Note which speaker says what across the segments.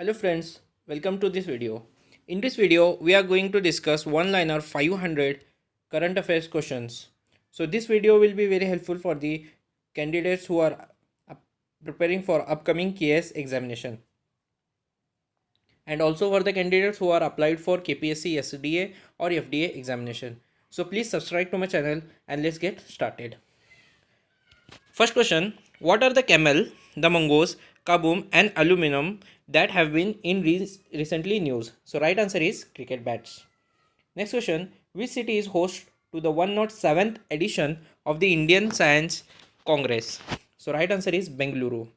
Speaker 1: Hello friends, welcome to this video. In this video, we are going to discuss one-liner 500 current affairs questions. So this video will be very helpful for the candidates who are preparing for upcoming KS examination and also for the candidates who are applied for KPSC, SDA or FDA examination. So please subscribe to my channel and let's get started. First question: what are the camel, the mongoose, kaboom, and aluminum that have been in recently news? So, right answer is cricket bats. Next question: which city is host to the 107th edition of the Indian Science Congress? So, right answer is Bengaluru.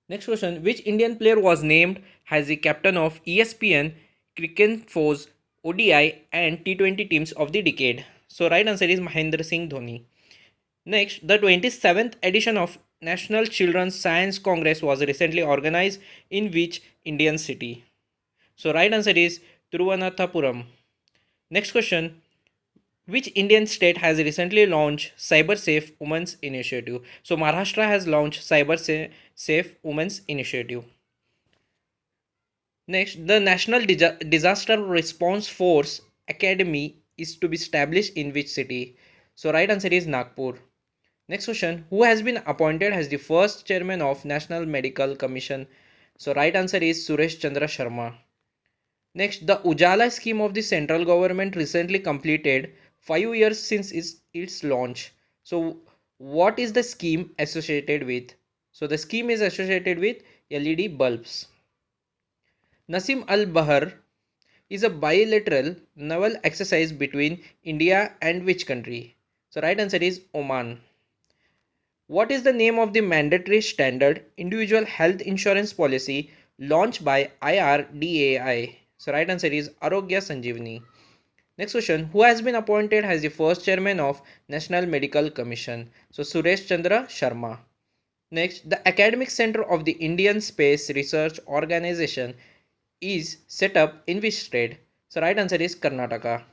Speaker 1: Next question: which Indian player was named as the captain of ESPN Cricinfo's ODI and T20 teams of the decade? So, right answer is Mahendra Singh Dhoni. Next, the 27th edition of National Children's Science Congress was recently organized in which Indian city? So, right answer is Thiruvananthapuram. Next question: which Indian state has recently launched Cyber Safe Women's Initiative? So, Maharashtra has launched Cyber Safe Women's Initiative. Next, the National Disaster Response Force Academy is to be established in which city? So, right answer is Nagpur. Next question: who has been appointed as the first chairman of National Medical Commission? So, right answer is Suresh Chandra Sharma. Next, the Ujala scheme of the central government recently completed 5 years since its launch. So, what is the scheme associated with? So, the scheme is associated with LED bulbs. Nasim Al Bahar is a bilateral naval exercise between India and which country? So, right answer is Oman. What is the name of the mandatory standard individual health insurance policy launched by IRDAI? So, right answer is Arogya Sanjeevani. Next question: who has been appointed as the first chairman of National Medical Commission? So, Suresh Chandra Sharma. Next, the Academic Center of the Indian Space Research Organization is set up in which state? So, right answer is Karnataka.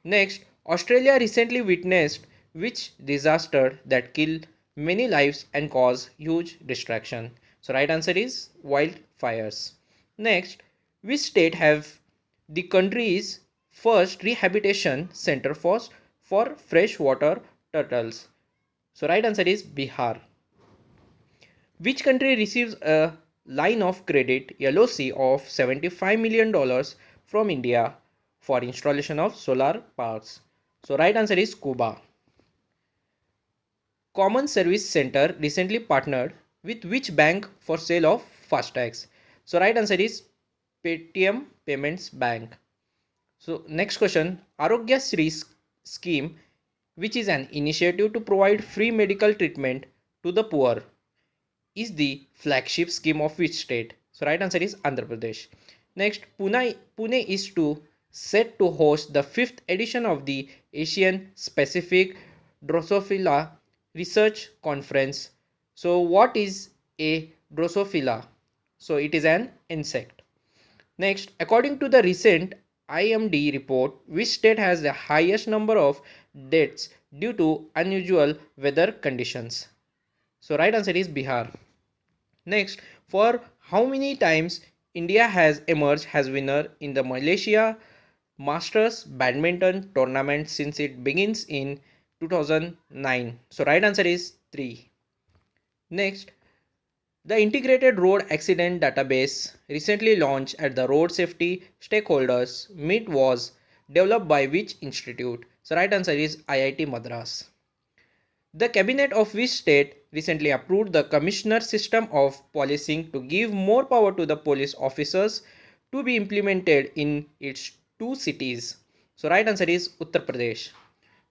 Speaker 1: Next, Australia recently witnessed which disaster that killed many lives and caused huge destruction? So, right answer is wildfires. Next, which state have the country's first rehabilitation center for freshwater turtles? So, right answer is Bihar. Which country receives a line of credit LOC of $75 million from India for installation of solar parks? So, right answer is Cuba. Common Service Center recently partnered with which bank for sale of FASTags? So, right answer is Paytm Payments Bank. So, next question: Arogya Sri scheme, which is an initiative to provide free medical treatment to the poor, is the flagship scheme of which state? So, right answer is Andhra Pradesh. Next, Pune is to set to host the fifth edition of the Asian Specific Drosophila Research Conference. So, what is a Drosophila? So, it is an insect. Next, according to the recent IMD report, which state has the highest number of deaths due to unusual weather conditions? So, right answer is Bihar. Next, for how many times India has emerged as winner in the Malaysia Masters Badminton Tournament since it begins in 2009? So, right answer is 3. Next, the Integrated Road Accident Database recently launched at the Road Safety Stakeholders Meet was developed by which institute? So, right answer is IIT Madras. The cabinet of which state recently approved the commissioner system of policing to give more power to the police officers to be implemented in its two cities? So, right answer is Uttar Pradesh.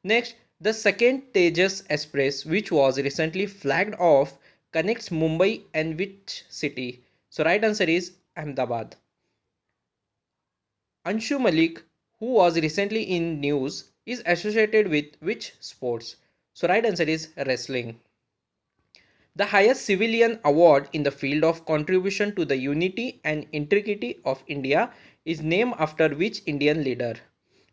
Speaker 1: Next, the second Tejas Express, which was recently flagged off, connects Mumbai and which city? So, right answer is Ahmedabad. Anshu Malik, who was recently in news, is associated with which sports? So, right answer is wrestling. The highest civilian award in the field of contribution to the unity and integrity of India is named after which Indian leader?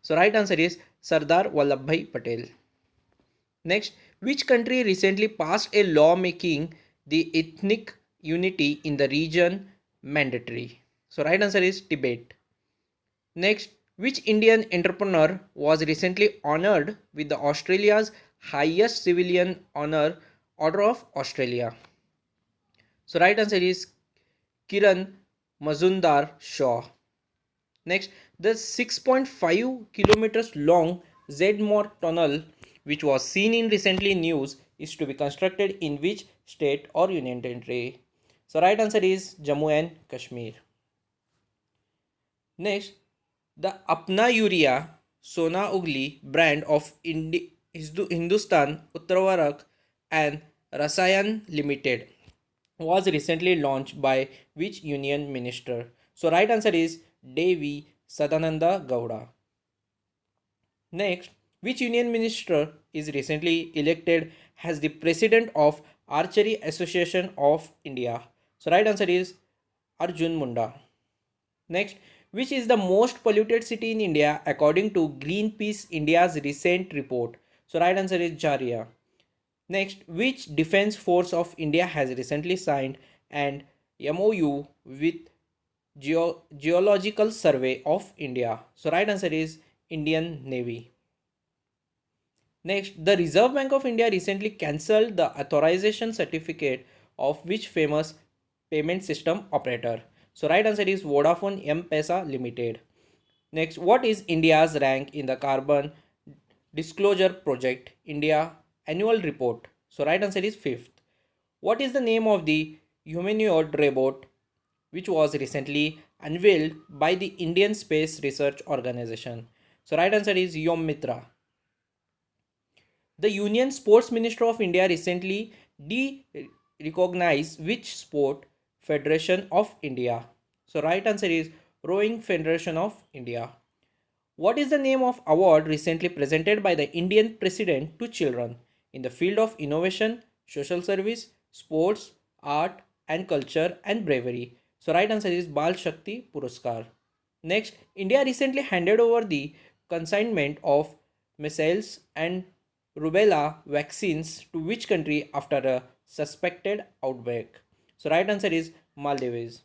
Speaker 1: So, right answer is Sardar Vallabhbhai Patel. Next, which country recently passed a law making the ethnic unity in the region mandatory. So right answer is Tibet. Next, which Indian entrepreneur was recently honored with the Australia's highest civilian honor, Order of Australia? So right answer is Kiran Mazumdar Shaw. Next, the 6.5 kilometers long Zedmore Tunnel, which was seen in recently news, is to be constructed in which state or union territory? So right answer is Jammu and Kashmir. Next, the Apna Urea Sona Ugli brand of Hindustan Uttawarak and Rasayan Limited was recently launched by which union minister? So right answer is Devi Sadananda Gowda. Next, which union minister is recently elected as the president of Archery Association of India? So right answer is Arjun Munda. Next, which is the most polluted city in India according to Greenpeace India's recent report? So right answer is Jharia. Next, which defense force of India has recently signed an MOU with Geological Survey of India? So right answer is Indian Navy. Next, the Reserve Bank of India recently cancelled the authorization certificate of which famous payment system operator? So right answer is Vodafone M-Pesa Limited. Next, what is India's rank in the Carbon Disclosure Project India annual report? So right answer is fifth. What is the name of the humanoid robot which was recently unveiled by the Indian Space Research Organization? So right answer is Yom Mitra. The Union Sports Minister of India recently recognized which sport federation of India? So right answer is Rowing Federation of India. What is the name of award recently presented by the Indian President to children in the field of innovation, social service, sports, art and culture and bravery? So right answer is Bal Shakti Puraskar. Next, India recently handed over the consignment of measles and rubella vaccines to which country after a suspected outbreak? So right answer is Maldives.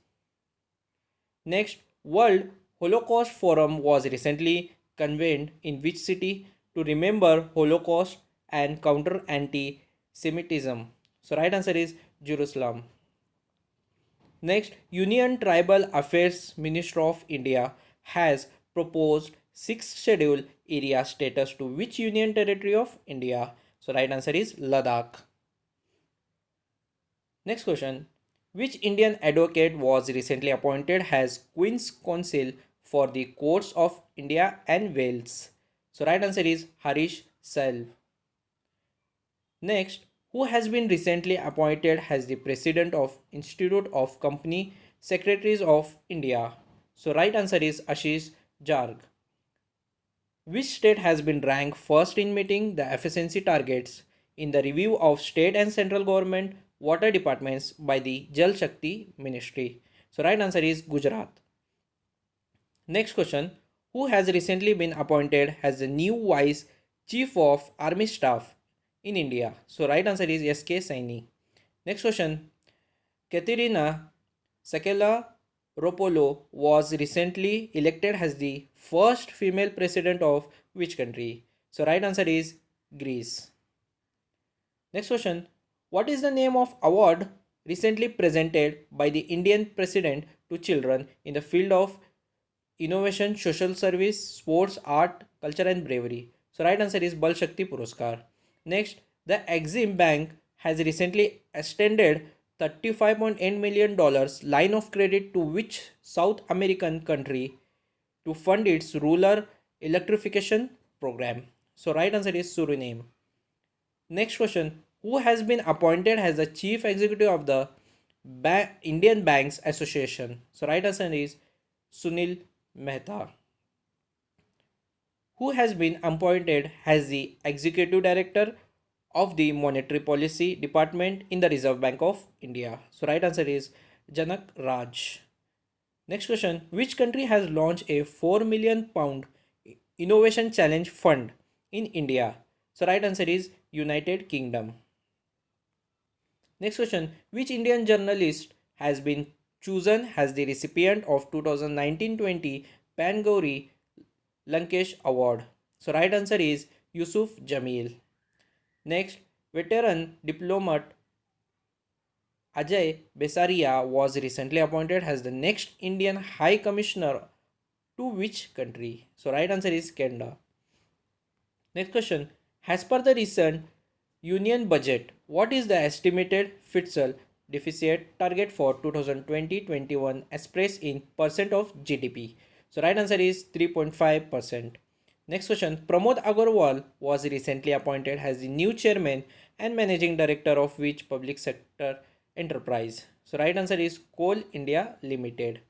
Speaker 1: Next, World Holocaust Forum was recently convened in which city to remember Holocaust and counter anti-Semitism? So right answer is Jerusalem. Next, Union Tribal Affairs Minister of India has proposed sixth schedule area status to which union territory of India? So right answer is Ladakh. Next question. Which Indian advocate was recently appointed as Queen's Counsel for the Courts of India and Wales? So right answer is Harish Salve. Next, who has been recently appointed as the president of Institute of Company Secretaries of India? So right answer is Ashish Jarg. Which state has been ranked first in meeting the efficiency targets in the review of state and central government water departments by the Jal Shakti Ministry? So right answer is Gujarat. Next question. Who has recently been appointed as the new Vice Chief of Army Staff in India? So right answer is S.K. Saini. Next question. Katerina Sakela Ropolo was recently elected as the first female president of which country? So right answer is Greece. Next question. What is the name of award recently presented by the Indian president to children in the field of innovation, social service, sports, art, culture and bravery? So right answer is Bal Shakti Puraskar. Next, the Exim Bank has recently extended $35.8 million line of credit to which South American country to fund its rural electrification program? So right answer is Suriname. Next question. Who has been appointed as the chief executive of the Indian Banks Association? So right answer is Sunil Mehta. Who has been appointed as the executive director of the monetary policy department in the Reserve Bank of India? So right answer is Janak Raj. Next question. Which country has launched a 4 million pound innovation challenge fund in India? So right answer is United Kingdom. Next question. Which Indian journalist has been chosen as the recipient of 2019-20 Pangauri Lankesh Award? So right answer is Yusuf Jamil. Next, veteran diplomat Ajay Besaria was recently appointed as the next Indian High Commissioner to which country? So right answer is Canada. Next question. As per the recent Union budget, what is the estimated fiscal deficit target for 2020-21 expressed in percent of GDP? So right answer is 3.5%. Next question. Pramod Agarwal was recently appointed as the new chairman and managing director of which public sector enterprise? So right answer is Coal India Limited.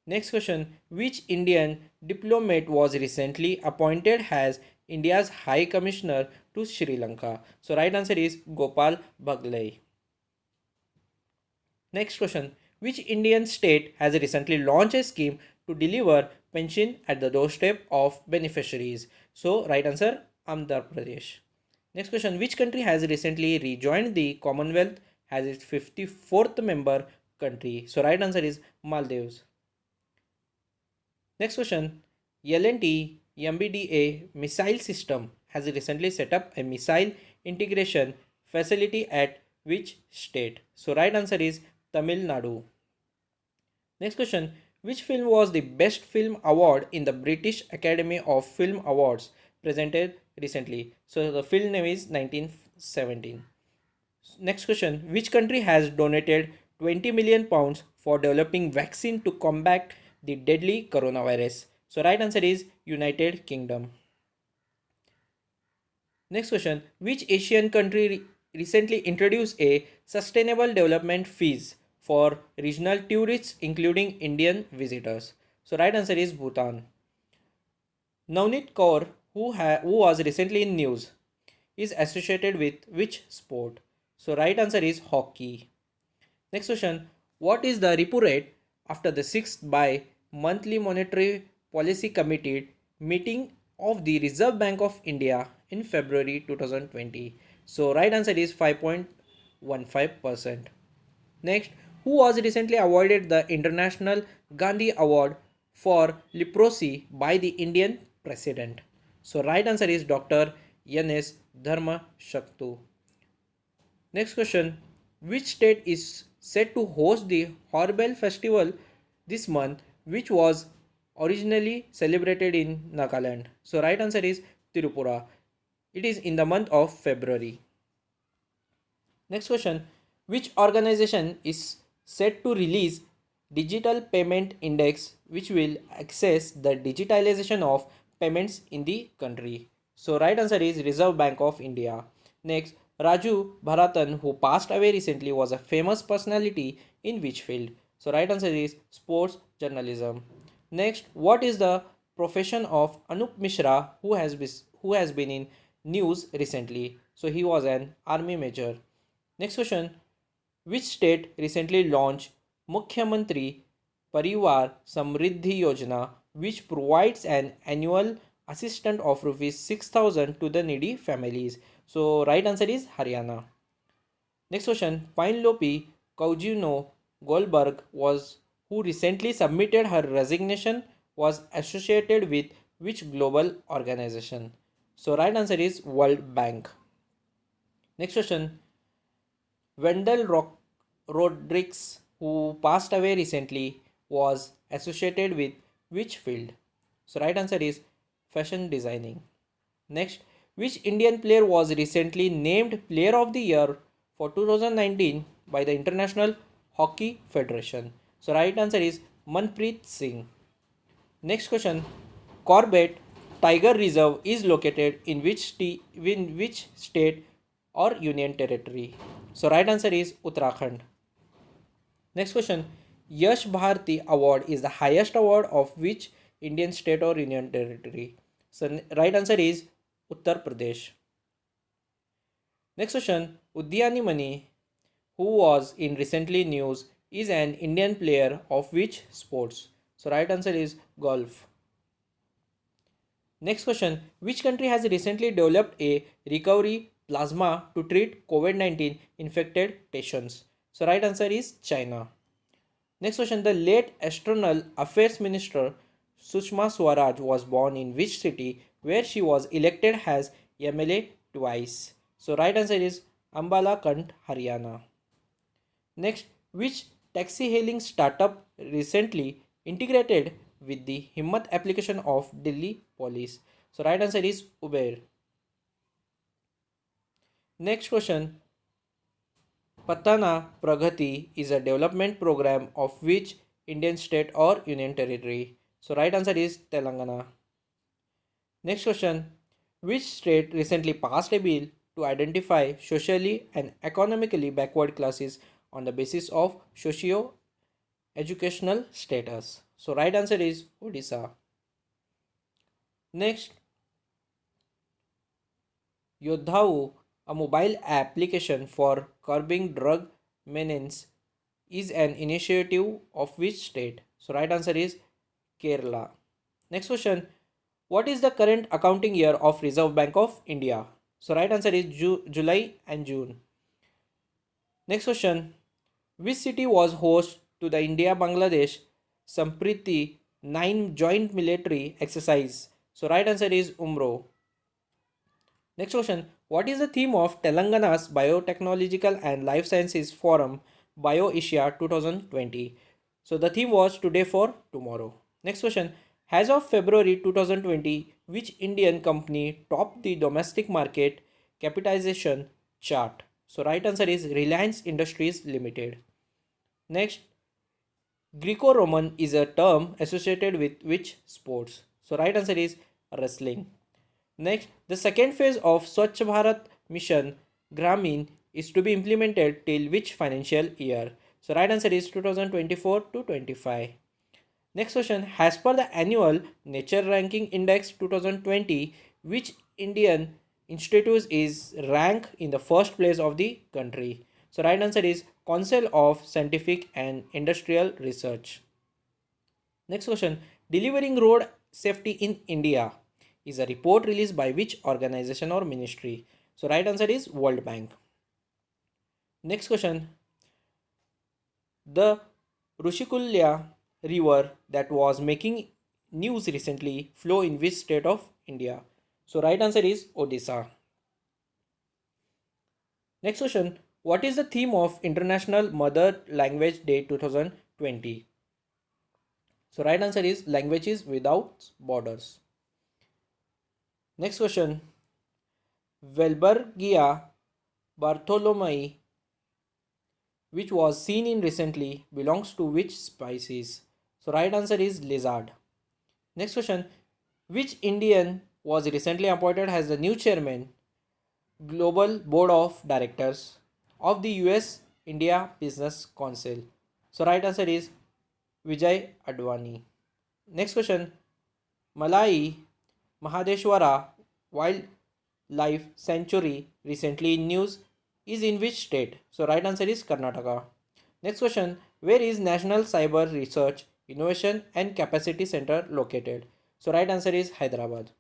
Speaker 1: Next question. Which Indian diplomat was recently appointed as India's High Commissioner to Sri Lanka? So right answer is Gopal Bhaglai. Next question. Which Indian state has recently launched a scheme to deliver pension at the doorstep of beneficiaries? So right answer Andhra Pradesh. Next question. Which country has recently rejoined the Commonwealth as its 54th member country? So right answer is Maldives. Next question. L&T MBDA missile system has recently set up a missile integration facility at which state? So right answer is Tamil Nadu. Next question. Which film was the best film award in the British Academy of Film Awards presented recently? So the film name is 1917. Next question. Which country has donated 20 million pounds for developing vaccine to combat the deadly coronavirus? So right answer is United Kingdom. Next question. Which Asian country recently introduced a sustainable development fees for regional tourists including Indian visitors? So right answer is Bhutan. Navneet Kaur, who was recently in news, is associated with which sport? So right answer is hockey. Next question. What is the repo rate after the 6th by monthly monetary policy committee meeting of the Reserve Bank of India in February 2020? So right answer is 5.15%. Next, who was recently awarded the International Gandhi Award for Leprosy by the Indian President? So right answer is Dr. N.S. Dharma Shaktu. Next question. Which state is set to host the Hornbill Festival this month, which was originally celebrated in Nagaland? So right answer is Tirupura. It is in the month of February. Next question. Which organization is set to release digital payment index which will access the digitalization of payments in the country? So right answer is Reserve Bank of India. Next, Raju Bharatan, who passed away recently, was a famous personality in which field? So right answer is sports journalism. Next, what is the profession of Anup Mishra, who has been in news recently? So he was an army major. Next question. Which state recently launched Mukhyamantri Parivar Samriddhi Yojana, which provides an annual assistance of rupees 6,000 to the needy families? So right answer is Haryana. Next question. Pinelope Kaujino Goldberg, was who recently submitted her resignation, was associated with which global organization? So right answer is World Bank. Next question. Wendell Rodriguez, who passed away recently, was associated with which field? So right answer is fashion designing. Next, which Indian player was recently named Player of the Year for 2019 by the International Hockey Federation? So right answer is Manpreet Singh. Next question. Corbett Tiger Reserve is located in which state or union territory? So right answer is Uttarakhand. Next question. Yash Bharati Award is the highest award of which Indian state or union territory? So right answer is Uttar Pradesh. Next question. Udyani Mani, who was in recently news, is an Indian player of which sports? So right answer is golf. Next question. Which country has recently developed a recovery plasma to treat COVID-19 infected patients? So right answer is China. Next question, the late External Affairs Minister Sushma Swaraj was born in which city where she was elected as MLA twice? So right answer is Ambala Kant, Haryana. Next, which taxi hailing startup recently integrated with the Himmat application of Delhi police? So right answer is Uber. Next question, Patana Pragati is a development program of which Indian state or union territory? So right answer is Telangana. Next question, which state recently passed a bill to identify socially and economically backward classes on the basis of socio educational status? So right answer is Odisha. Next, Yodhau, a mobile application for curbing drug menace, is an initiative of which state? So right answer is Kerala. Next question, what is the current accounting year of Reserve Bank of India? So right answer is July and June. Next question, which city was host to the India Bangladesh Sampriti 9 joint military exercise? So right answer is Umro. Next question, what is the theme of Telangana's Biotechnological and Life Sciences Forum BioAsia 2020? So the theme was Today for Tomorrow. Next question, as of February 2020, which Indian company topped the domestic market capitalization chart? So right answer is Reliance Industries Limited. Next, Greco-Roman is a term associated with which sports? So right answer is wrestling. Next, the second phase of Swachh Bharat Mission Gramin is to be implemented till which financial year? So right answer is 2024 to 25. Next question, as per the annual Nature Ranking Index 2020, which Indian institute is ranked in the first place of the country? So right answer is Council of Scientific and Industrial Research. Next question, delivering road safety in India is a report released by which organization or ministry? So right answer is World Bank. Next question, the Rushikulya river that was making news recently flow in which state of India? So right answer is Odisha. Next question, what is the theme of International Mother Language Day 2020? So right answer is languages without borders. Next question, Velbergia Bartholomei, which was seen in recently, belongs to which species? So right answer is lizard. Next question, which Indian was recently appointed as the new chairman Global Board of Directors of the US India Business Council? So right answer is Vijay Advani. Next question, Malai Mahadeshwara Wildlife Sanctuary recently in news is in which state? So right answer is Karnataka. Next question, where is National Cyber Research Innovation and Capacity Center located? So right answer is Hyderabad.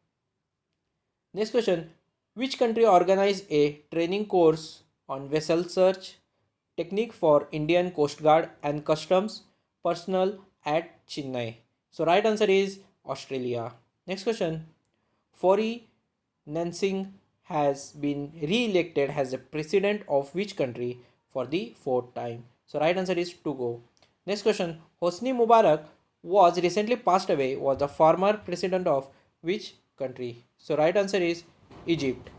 Speaker 1: Next question, which country organized a training course on vessel search technique for Indian Coast Guard and Customs personnel at Chennai? So right answer is Australia. Next question, Fori Nansing has been re-elected as the president of which country for the fourth time? So right answer is Togo. Next question, Hosni Mubarak was recently passed away, was the former president of which country? So right answer is Egypt.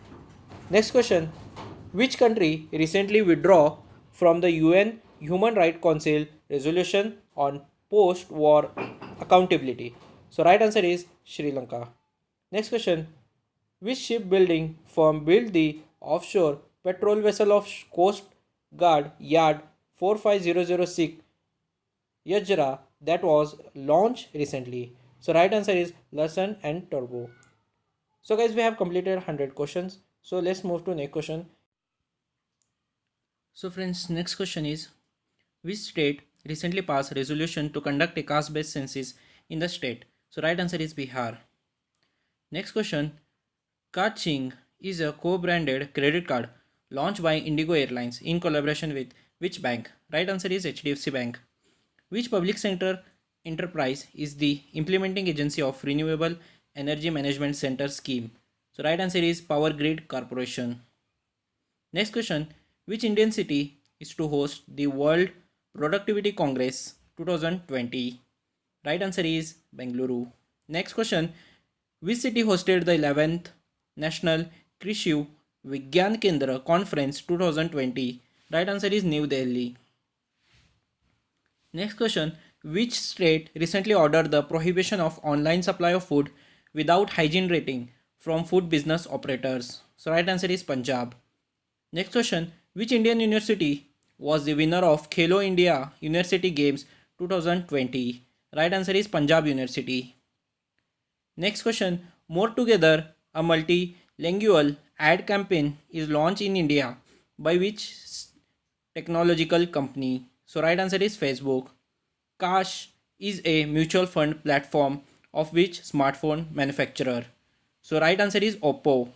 Speaker 1: Next question, which country recently withdraw from the UN Human Rights Council resolution on post-war accountability? So right answer is Sri Lanka. Next question, which shipbuilding firm built the offshore patrol vessel of Coast Guard Yard 45006 Yajra that was launched recently? So right answer is Larsen and Turbo. So guys, we have completed 100 questions. So let's move to next question. So friends, next question is, which state recently passed resolution to conduct a caste-based census in the state? So right answer is Bihar. Next question, Kaching is a co-branded credit card launched by Indigo Airlines in collaboration with which bank? Right answer is HDFC Bank. Which public sector enterprise is the implementing agency of Renewable Energy Management Center scheme? So right answer is Power Grid Corporation. Next question, which Indian city is to host the World Productivity Congress 2020? Right answer is Bengaluru. Next question, which city hosted the 11th National Krishi Vigyan Kendra Conference 2020? Right answer is New Delhi. Next question, which state recently ordered the prohibition of online supply of food without hygiene rating from food business operators? So right answer is Punjab. Next question, which Indian university was the winner of Khelo India University Games 2020? Right answer is Punjab University. Next question, More Together, a multilingual ad campaign is launched in India by which technological company? So right answer is Facebook. Cash is a mutual fund platform of which smartphone manufacturer? So right answer is Oppo.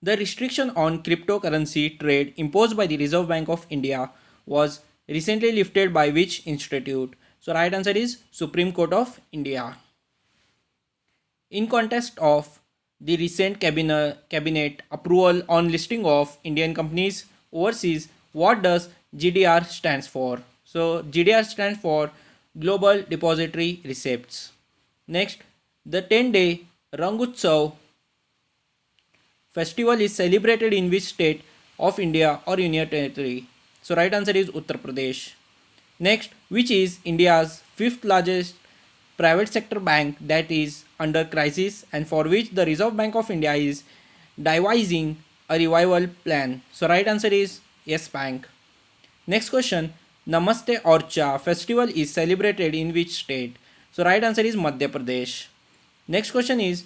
Speaker 1: The restriction on cryptocurrency trade imposed by the Reserve Bank of India was recently lifted by which institute? So right answer is Supreme Court of India. In context of the recent cabinet approval on listing of Indian companies overseas, what does GDR stands for? So GDR stands for Global Depository Receipts. Next, the 10-day Rangutsav festival is celebrated in which state of India or Union Territory? So right answer is Uttar Pradesh. Next, which is India's fifth largest private sector bank that is under crisis and for which the Reserve Bank of India is devising a revival plan? So right answer is Yes Bank. Next question, Namaste Orcha festival is celebrated in which state? So right answer is Madhya Pradesh. Next question is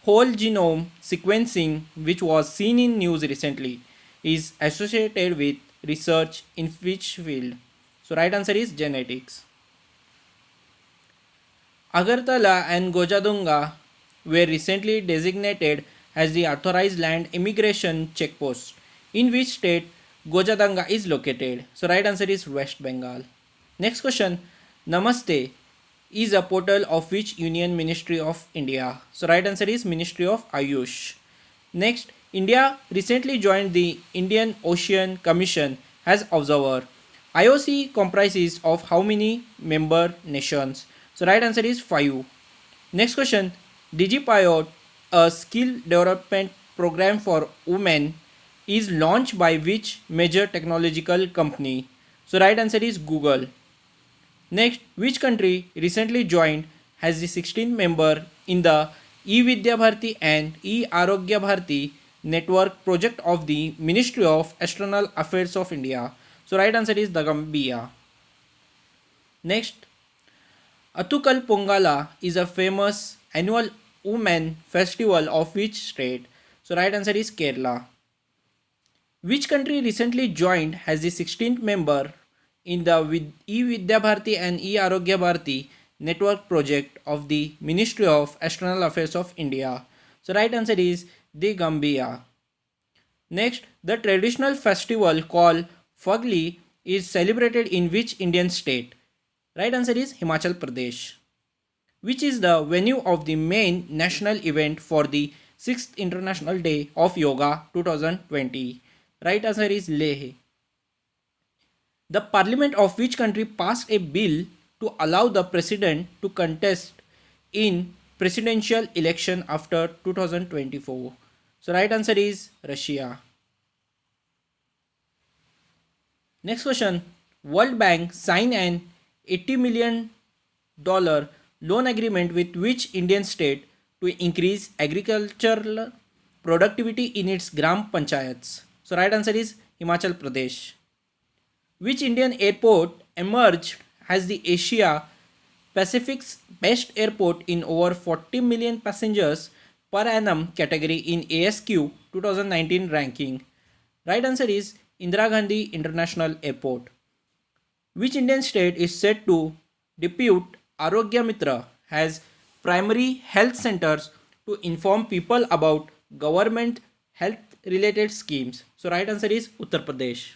Speaker 1: whole genome sequencing which was seen in news recently is associated with research in which field? So right answer is genetics. Agartala and Gojadunga were recently designated as the authorized land immigration checkposts. In which state Gojadanga is located? So right answer is West Bengal. Next question, Namaste is a portal of which Union Ministry of India? So right answer is Ministry of Ayush. Next, India recently joined the Indian Ocean Commission as observer. IOC comprises of how many member nations? So right answer is 5. Next question, DigiPilot, a skill development program for women, is launched by which major technological company? So right answer is Google. Next, which country recently joined as the 16th member in the E-Vidya Bharti and E-Arogya Bharti network project of the Ministry of External Affairs of India? So right answer is the Gambia. Next, Athukal Pongala is a famous annual women festival of which state? So right answer is Kerala. Which country recently joined as the 16th member in the E-Vidya Bharti and E-Arogya Bharti network project of the Ministry of External Affairs of India? So right answer is the Gambia. Next, the traditional festival called Fagli is celebrated in which Indian state? Right answer is Himachal Pradesh. Which is the venue of the main national event for the 6th International Day of Yoga 2020? Right answer is Leh. The parliament of which country passed a bill to allow the president to contest in presidential election after 2024? So right answer is Russia. Next question, World Bank signed an $80 million loan agreement with which Indian state to increase agricultural productivity in its gram panchayats? So right answer is Himachal Pradesh. Which Indian airport emerged as the Asia Pacific's best airport in over 40 million passengers per annum category in ASQ 2019 ranking? Right answer is Indira Gandhi International Airport. Which Indian state is said to depute Arogya Mitra as primary health centers to inform people about government health related schemes? So right answer is Uttar Pradesh.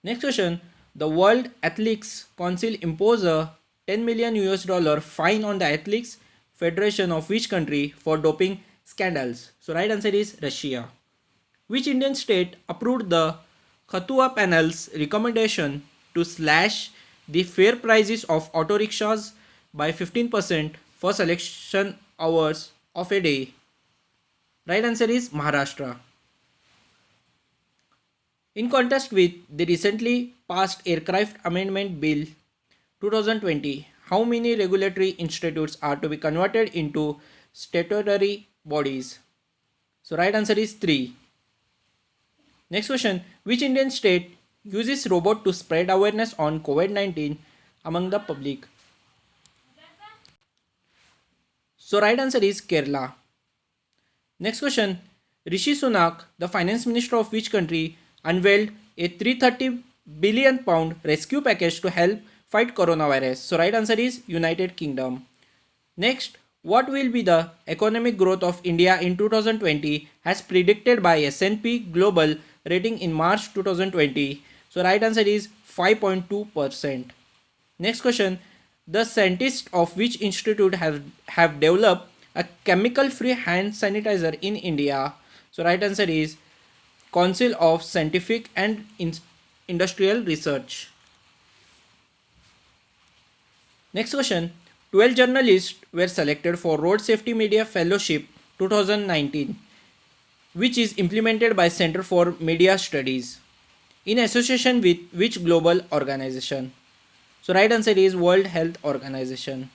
Speaker 1: Next question, The World Athletics Council imposed a 10 million US dollar fine on the Athletics Federation of which country for doping scandals? So right answer is Russia. Which Indian state approved the Khatua panel's recommendation to slash the fare prices of auto rickshaws by 15% for selection hours of a day? Right answer is Maharashtra. In contrast with the recently passed Aircraft Amendment Bill 2020, how many regulatory institutes are to be converted into statutory bodies? So right answer is 3. Next question, which Indian state uses robot to spread awareness on COVID-19 among the public? So right answer is Kerala. Next question, Rishi Sunak, the finance minister of which country, unveiled a 330 billion pound rescue package to help fight coronavirus? So right answer is United Kingdom. Next, what will be the economic growth of India in 2020 as predicted by S&P Global rating in March 2020? So right answer is 5.2%. Next question, the scientists of which institute have developed a chemical free hand sanitizer in India? So right answer is Council of Scientific and Industrial Research. Next question, 12 journalists were selected for Road Safety Media Fellowship 2019, which is implemented by Center for Media Studies in association with which global organization? So right answer is World Health Organization.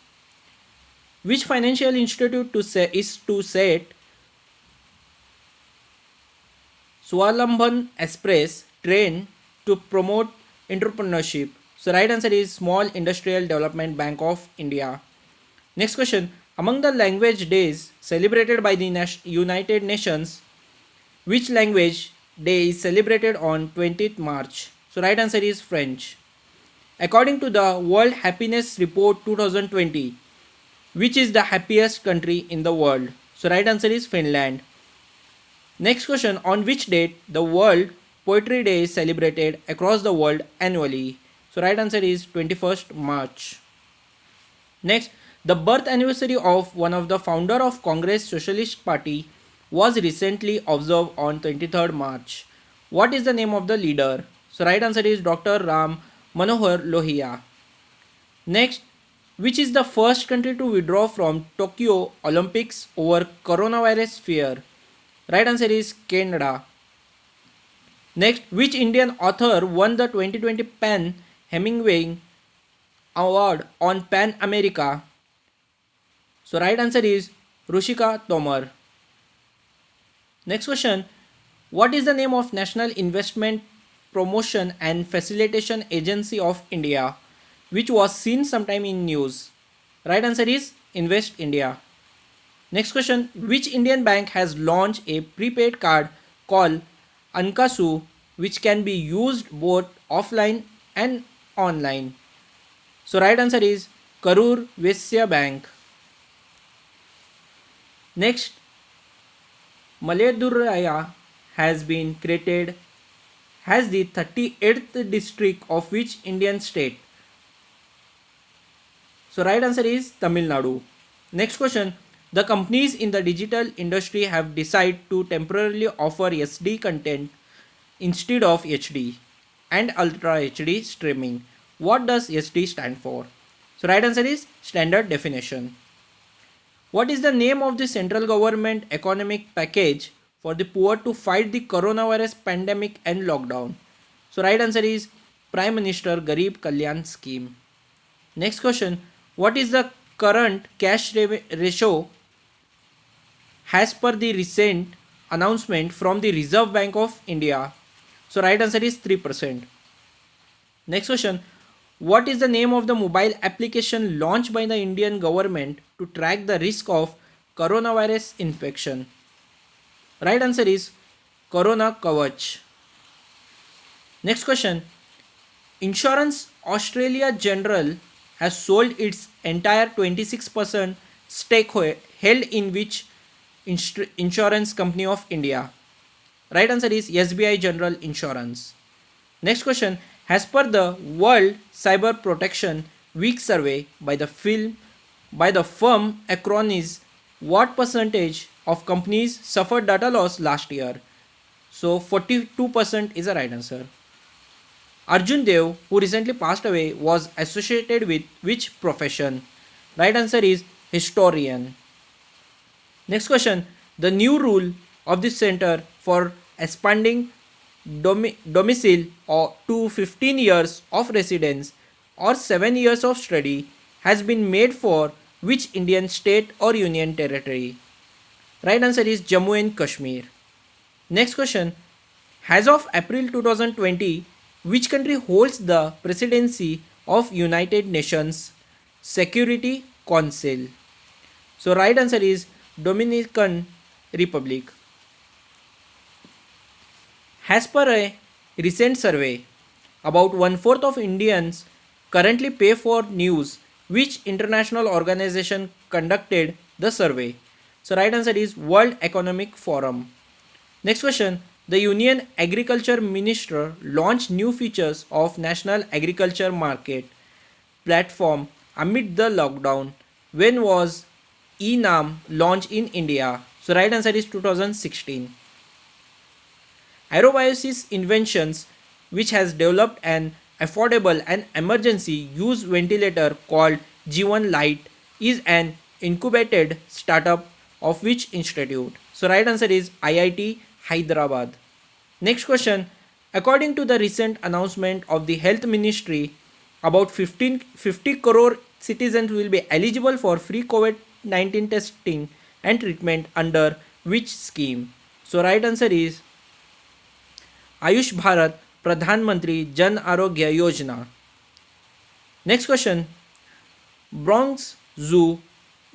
Speaker 1: Which financial institute is to set Swalambhan Express train to promote entrepreneurship? So right answer is Small Industrial Development Bank of India. Next question, among the language days celebrated by the United Nations, which language day is celebrated on 20th March? So right answer is French. According to the World Happiness Report 2020, which is the happiest country in the world? So right answer is Finland. Next question, on which date the World Poetry Day is celebrated across the world annually? So right answer is 21st March. Next, the birth anniversary of one of the founder of Congress Socialist Party was recently observed on 23rd March. What is the name of the leader? So right answer is Dr. Ram Manohar Lohia. Next, which is the first country to withdraw from Tokyo Olympics over coronavirus fear? Right answer is Canada. Next, which Indian author won the 2020 PEN Hemingway Award on Pan America? So right answer is Rushika Tomar. Next question, what is the name of National Investment Promotion and Facilitation Agency of India, which was seen sometime in news? Right answer is Invest India. Next question, which Indian bank has launched a prepaid card called Ankasu, which can be used both offline and online? So right answer is Karur Vysya Bank. Next, Malayaduraya has been created as the 38th district of which Indian state? So right answer is Tamil Nadu. Next question, the companies in the digital industry have decided to temporarily offer SD content instead of HD and Ultra HD streaming. What does SD stand for? So right answer is standard definition. What is the name of the central government economic package for the poor to fight the coronavirus pandemic and lockdown? So right answer is Prime Minister Garib Kalyan Scheme. Next question, what is the current cash ratio as per the recent announcement from the Reserve Bank of India? So right answer is 3%. Next question, what is the name of the mobile application launched by the Indian government to track the risk of coronavirus infection? Right answer is Corona Kavach. Next question, Insurance Australia General has sold its entire 26% stake held in which insurance company of India? Right answer is SBI General Insurance. Next question, As per the World Cyber Protection Week survey by the firm Acronis, what percentage of companies suffered data loss last year? So 42% is the right answer. Arjun Dev, who recently passed away, was associated with which profession? Right answer is historian. Next question. The new rule of the center for expanding domicile or to 15 years of residence or 7 years of study has been made for which Indian state or union territory? Right answer is Jammu and Kashmir. Next question. As of April 2020, which country holds the presidency of United Nations Security Council? So right answer is Dominican Republic. As per a recent survey, about one fourth of Indians currently pay for news. Which international organization conducted the survey? So right answer is World Economic Forum. Next question. The Union Agriculture Minister launched new features of National Agriculture Market platform amid the lockdown. When was eNAM launched in India? So right answer is 2016. Aerobiosis Inventions, which has developed an affordable and emergency use ventilator called G1 Light, is an incubated startup of which institute? So right answer is IIT Hyderabad. Next question. According to the recent announcement of the Health Ministry, about 50 crore citizens will be eligible for free COVID-19 testing and treatment under which scheme? So right answer is Ayush Bharat Pradhan Mantri Jan Arogya Yojana. Next question. Bronx Zoo,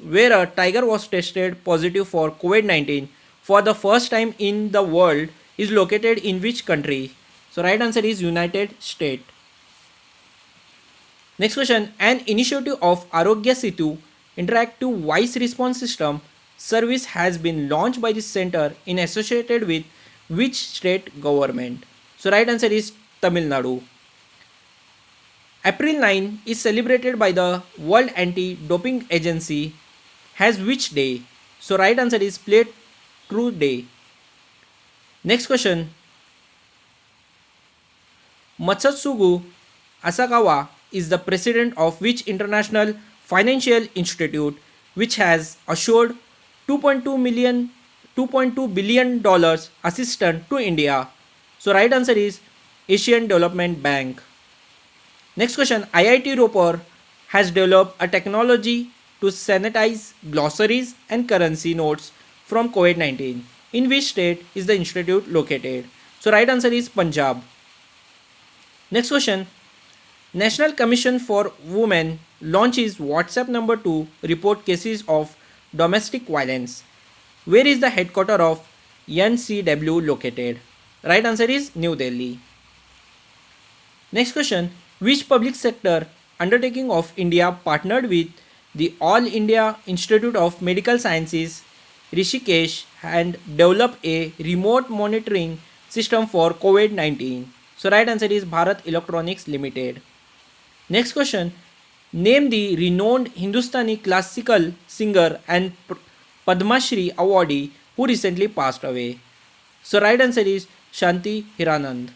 Speaker 1: where a tiger was tested positive for COVID-19 for the first time in the world, is located in which country? So right answer is United States. Next question. An initiative of Arogya Setu interactive voice response system service has been launched by the center in associated with which state government? So right answer is Tamil Nadu. April 9 is celebrated by the World Anti-Doping Agency has which day? So right answer is Plate True Day. Next question. Matsutsugu Asakawa is the president of which international financial institute which has assured 2.2 billion dollars assistance to India? So right answer is Asian Development Bank. Next question. IIT Ropar has developed a technology to sanitize glossaries and currency notes from COVID-19. In which state is the institute located? So right answer is Punjab. Next question. National Commission for Women launches WhatsApp number to report cases of domestic violence. Where is the headquarters of NCW located? Right answer is New Delhi. Next question. Which public sector undertaking of India partnered with the All India Institute of Medical Sciences Rishikesh and developed a remote monitoring system for COVID-19? So right answer is Bharat Electronics Limited. Next question. Name the renowned Hindustani classical singer and Padma Shri awardee who recently passed away. So right answer is Shanti Hiranand.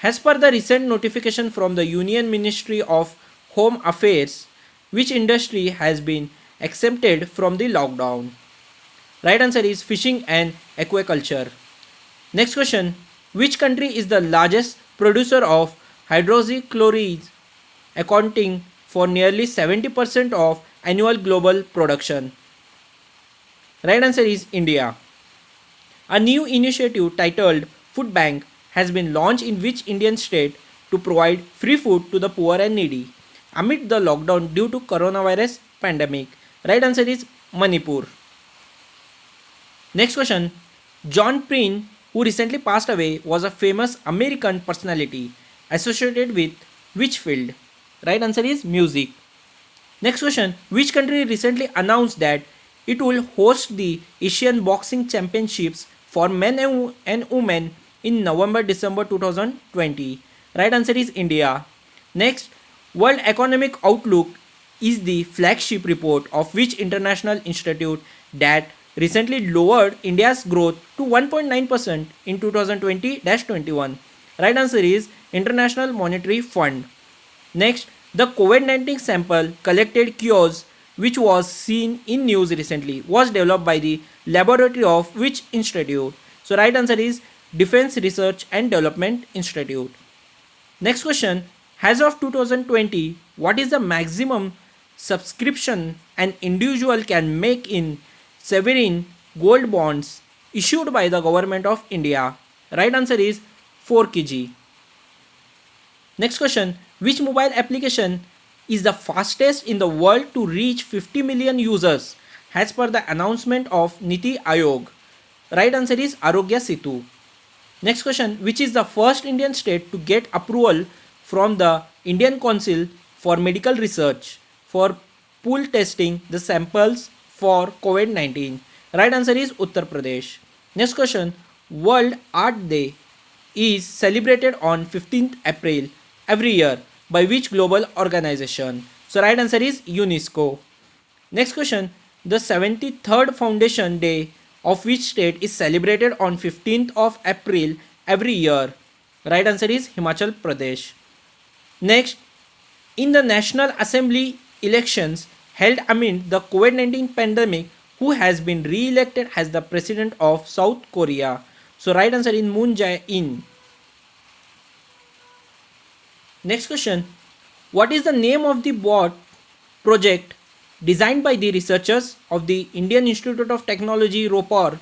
Speaker 1: As per the recent notification from the Union Ministry of Home Affairs, which industry has been exempted from the lockdown? Right answer is fishing and aquaculture. Next question. Which country is the largest producer of hydroxychloroquine, accounting for nearly 70% of annual global production? Right answer is India. A new initiative titled Food Bank has been launched in which Indian state to provide free food to the poor and needy amid the lockdown due to coronavirus pandemic? Right answer is Manipur. Next question. John Prine, who recently passed away, was a famous American personality associated with which field? Right answer is music. Next question. Which country recently announced that it will host the Asian Boxing Championships for men and women in November December 2020? Right answer is India. Next, World Economic Outlook is the flagship report of which international institute that recently lowered India's growth to 1.9% in 2020-21. Right answer is International Monetary Fund. Next, the COVID-19 sample collected cures which was seen in news recently was developed by the laboratory of which institute? So right answer is Defense Research and Development Institute. Next question, as of 2020, what is the maximum subscription an individual can make in sovereign gold bonds issued by the government of India? Right answer is 4 kg. Next question, which mobile application is the fastest in the world to reach 50 million users as per the announcement of Niti Aayog? Right answer is Arogya Setu. Next question, which is the first Indian state to get approval from the Indian Council for Medical Research for pool testing the samples for COVID-19? Right answer is Uttar Pradesh. Next question, World Art Day is celebrated on 15th April every year by which global organization? So right answer is UNESCO. Next question, the 73rd Foundation Day of which state is celebrated on 15th of April every year? Right answer is Himachal Pradesh. Next, in the National Assembly elections held amid the COVID-19 pandemic, who has been re-elected as the president of South Korea? So right answer is Moon Jae-in. Next question, what is the name of the bot project designed by the researchers of the Indian Institute of Technology Ropar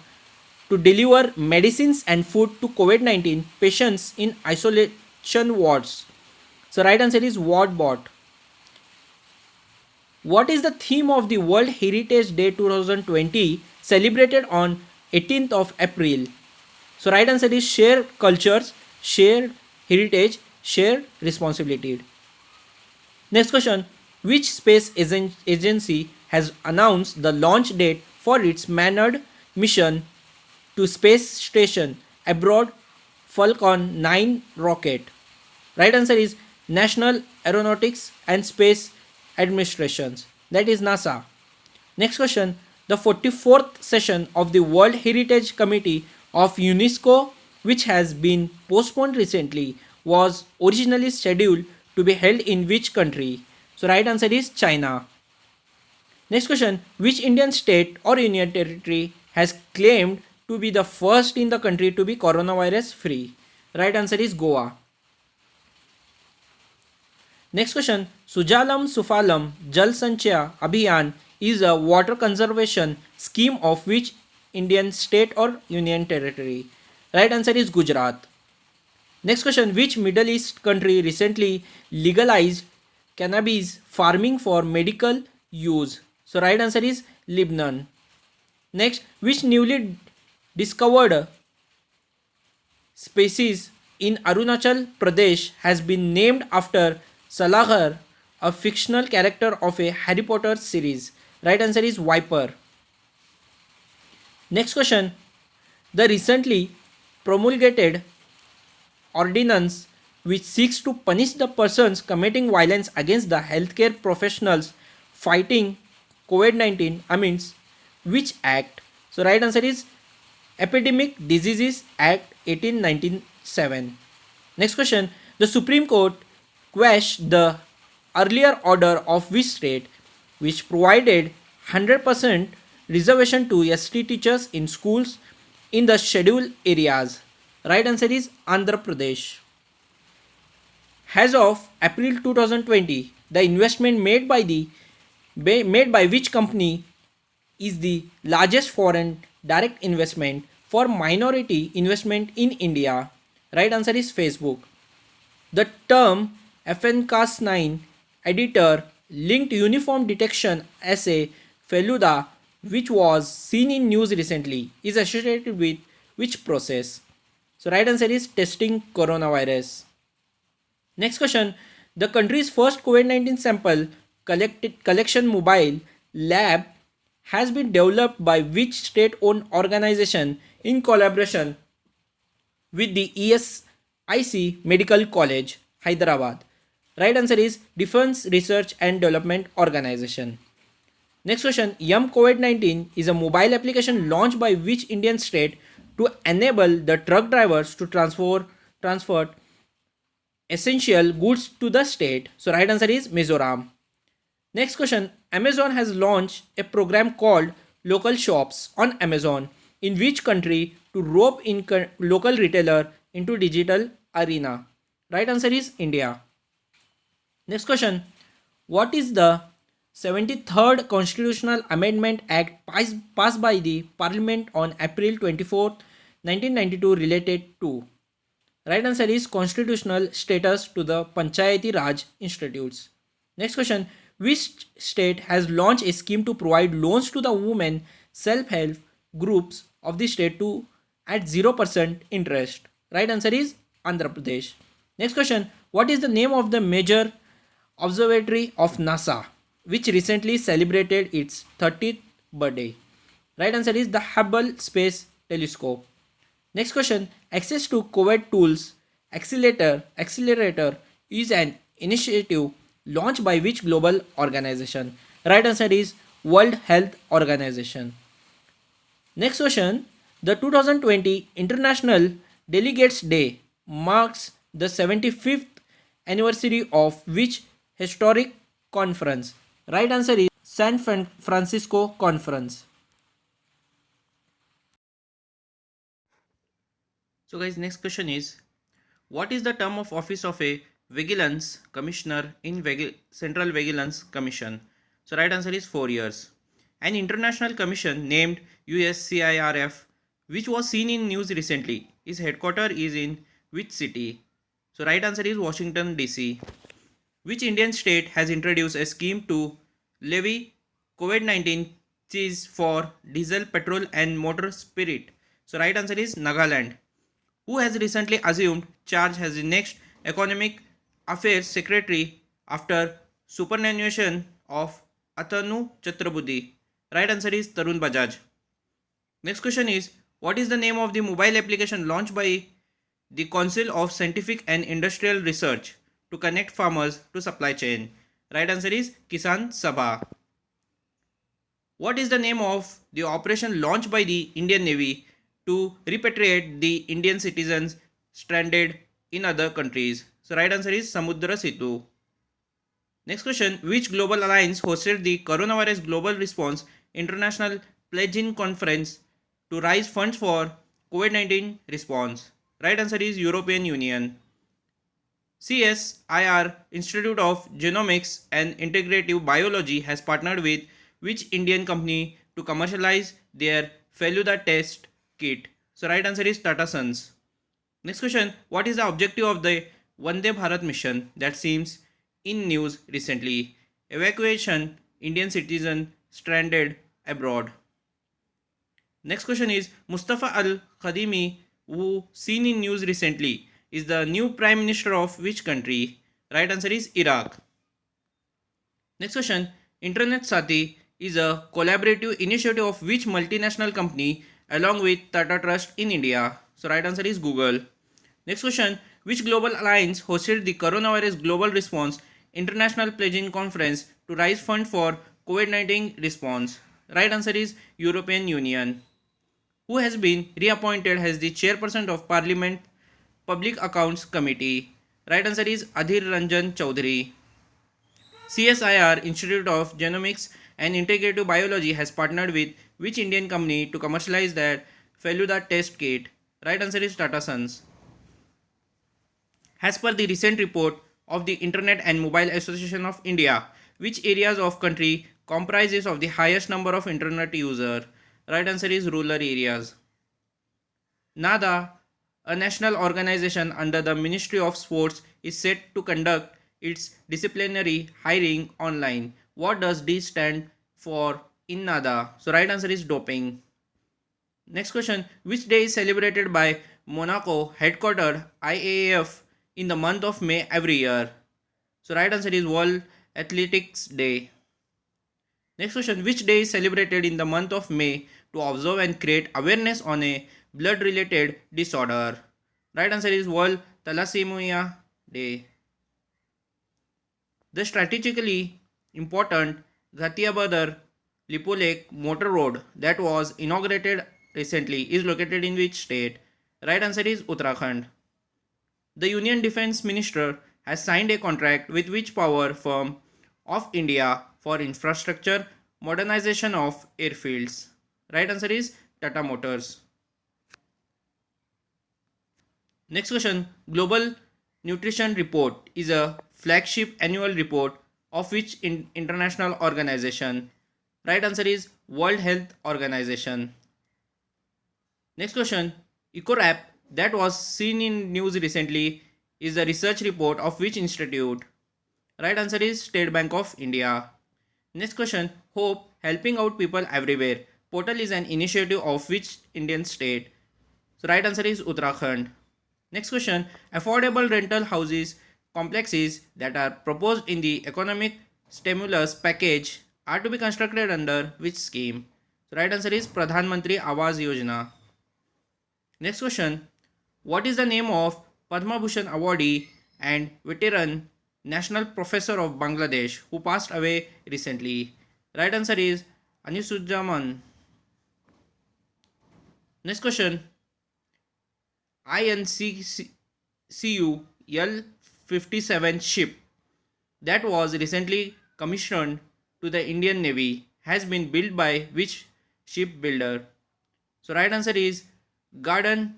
Speaker 1: to deliver medicines and food to COVID-19 patients in isolation wards? So right answer is WardBot. What is the theme of the World Heritage Day 2020 celebrated on 18th of April? So right answer is share cultures, shared heritage, shared responsibility. Next question, which space agency has announced the launch date for its manned mission to space station abroad Falcon 9 rocket? Right answer is National Aeronautics and Space Administration, that is NASA. Next question, the 44th session of the World Heritage Committee of UNESCO, which has been postponed recently, was originally scheduled to be held in which country? So right answer is China. Next question, which Indian state or union territory has claimed to be the first in the country to be coronavirus free? Right answer is Goa. Next question, Sujalam Sufalam Jal Sanchaya Abhiyan is a water conservation scheme of which Indian state or union territory? Right answer is Gujarat. Next question, which Middle East country recently legalized cannabis farming for medical use? So right answer is Lebanon. Next, which newly discovered species in Arunachal Pradesh has been named after Salahar, a fictional character of a Harry Potter series? Right answer is Viper. Next question, the recently promulgated ordinance which seeks to punish the persons committing violence against the healthcare professionals fighting COVID-19 amidst which act? So right answer is Epidemic Diseases Act 1897. Next question, the Supreme Court quashed the earlier order of which state which provided 100% reservation to ST teachers in schools in the scheduled areas? Right answer is Andhra Pradesh. As of April 2020, the investment made by which company is the largest foreign direct investment for minority investment in India? Right answer is Facebook. The term FNCAS9 editor linked uniform detection assay Feluda, which was seen in news recently, is associated with which process? So right answer is testing coronavirus. Next question, the country's first COVID-19 sample collection mobile lab has been developed by which state-owned organization in collaboration with the ESIC Medical College? Hyderabad. Right answer is Defense Research and Development Organization. Next question, Yum COVID-19 is a mobile application launched by which Indian state to enable the truck drivers to transfer essential goods to the state? So right answer is Mizoram. Next question, Amazon has launched a program called Local Shops on Amazon in which country to rope in local retailer into digital arena? Right answer is India. Next question, what is the 73rd Constitutional Amendment Act passed by the Parliament on April 24th, 1992 related to? Right answer is constitutional status to the Panchayati Raj institutes. Next question, which state has launched a scheme to provide loans to the women self-help groups of the state to at 0% interest? Right answer is Andhra Pradesh. Next question, what is the name of the major observatory of NASA which recently celebrated its 30th birthday? Right answer is the Hubble Space Telescope. Next question, access to COVID tools accelerator is an initiative launched by which global organization? Right answer is World Health Organization. Next question, the 2020 International Delegates Day marks the 75th anniversary of which historic conference? Right answer is San Francisco Conference. So guys, next question is, what is the term of office of a Vigilance Commissioner in Central Vigilance Commission? So right answer is 4 years. An international commission named USCIRF, which was seen in news recently, its headquarters is in which city? So right answer is Washington DC. Which Indian state has introduced a scheme to levy COVID-19 fees for diesel, petrol and motor spirit? So right answer is Nagaland. Who has recently assumed charge as the next Economic Affairs Secretary after superannuation of Athanu Chakraborty? Right answer is Tarun Bajaj. Next question is, what is the name of the mobile application launched by the Council of Scientific and Industrial Research to connect farmers to supply chain? Right answer is Kisan Sabha. What is the name of the operation launched by the Indian Navy to repatriate the Indian citizens stranded in other countries? So right answer is Samudra Setu. Next question, which global alliance hosted the Coronavirus Global Response International Pledging Conference to raise funds for COVID-19 response? Right answer is European Union. CSIR Institute of Genomics and Integrative Biology has partnered with which Indian company to commercialize their Feluda test kit? So right answer is Tata Sons. Next question, what is the objective of the Vande Bharat mission that seems in news recently? Evacuation Indian citizen stranded abroad. Next question is, Mustafa Al Khadimi, who seen in news recently, is the new prime minister of which country? Right answer is Iraq. Next question, Internet Sati is a collaborative initiative of which multinational company along with Tata Trust in India? So right answer is Google. Next question, which global alliance hosted the Coronavirus Global Response International Pledging Conference to raise funds for COVID-19 response? Right answer is European Union. Who has been reappointed as the chairperson of Parliament Public Accounts Committee? Right answer is Adhir Ranjan Chaudhary. CSIR Institute of Genomics and Integrative Biology has partnered with which Indian company to commercialize their Feluda test kit? Right answer is Tata Sons. As per the recent report of the Internet and Mobile Association of India, which areas of country comprises of the highest number of internet user? Right answer is rural areas. NADA, a national organization under the Ministry of Sports, is set to conduct its disciplinary hiring online. What does D stand for in NADA? So right answer is doping. Next question, which day is celebrated by Monaco headquartered IAAF in the month of May every year? So right answer is World Athletics Day. Next question, which day is celebrated in the month of May to observe and create awareness on a blood related disorder? Right answer is World Thalassemia Day. The strategically important Ghaziabad Lipolek Motor Road that was inaugurated recently is located in which state? Right answer is Uttarakhand. The Union Defence Minister has signed a contract with which power firm of India for infrastructure modernization of airfields? Right answer is Tata Motors. Next question. Global Nutrition Report is a flagship annual report of which international organization? Right answer is World Health Organization. Next question. EcoRap that was seen in news recently is a research report of which institute? Right answer is State Bank of India. Next question. Hope helping out people everywhere. Portal is an initiative of which Indian state? So right answer is Uttarakhand. Next question. Affordable rental houses complexes that are proposed in the economic stimulus package are to be constructed under which scheme? So right answer is Pradhan Mantri Awas Yojana. Next question. What is the name of Padma Bhushan awardee and veteran National Professor of Bangladesh who passed away recently? Right answer is Anisuzzaman. Next question. INCCU L-57 ship that was recently commissioned to the Indian Navy has been built by which shipbuilder? So right answer is Garden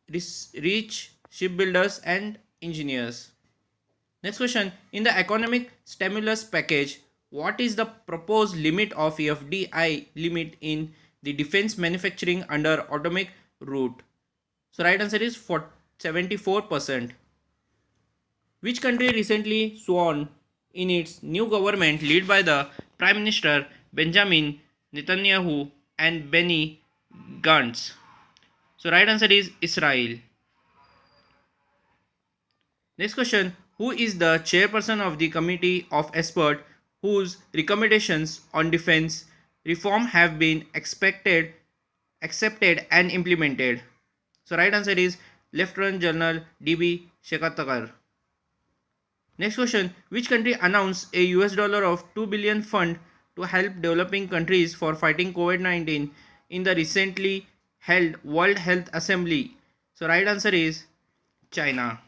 Speaker 1: Reach Shipbuilders and Engineers. Next question. In the economic stimulus package, what is the proposed limit of FDI limit in the defense manufacturing under atomic route? So right answer is 74%. Which country recently sworn in its new government led by the Prime Minister Benjamin Netanyahu and Benny Gantz? So right answer is Israel. Next question. Who is the chairperson of the committee of experts whose recommendations on defense reform have been accepted and implemented? So right answer is Lieutenant General D.B. Shekatakar. Next question. Which country announced a $2 of 2 billion fund to help developing countries for fighting COVID-19 in the recently held World Health Assembly? So right answer is China.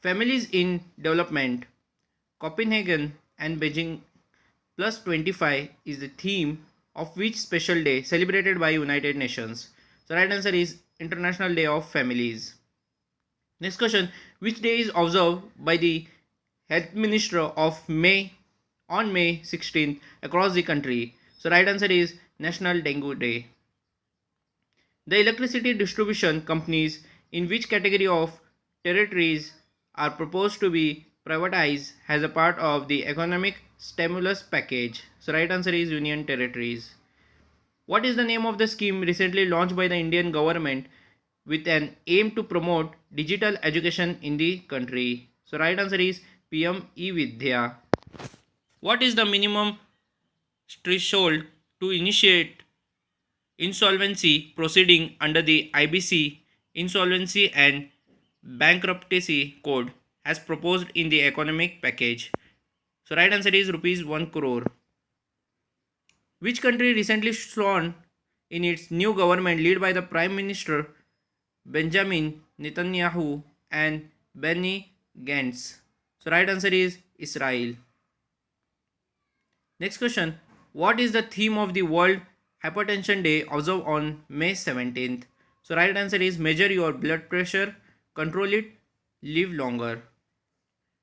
Speaker 1: Families in Development, Copenhagen and Beijing plus 25 is the theme of which special day celebrated by United Nations? So right answer is International Day of Families. Next question. Which day is observed by the Health Minister of May on May 16th across the country? So right answer is National Dengue Day. The electricity distribution companies in which category of territories are proposed to be privatized as a part of the economic stimulus package? So right answer is Union Territories. What is the name of the scheme recently launched by the Indian government with an aim to promote digital education in the country? So right answer is PM eVidya. What is the minimum threshold to initiate insolvency proceeding under the IBC Insolvency and Bankruptcy Code as proposed in the economic package? So right answer is rupees 1 crore. Which country recently sworn in its new government led by the Prime Minister Benjamin Netanyahu and Benny Gantz? So right answer is Israel. Next question. What is the theme of the World Hypertension Day observed on May 17th? So right answer is measure your blood pressure, control it, live longer.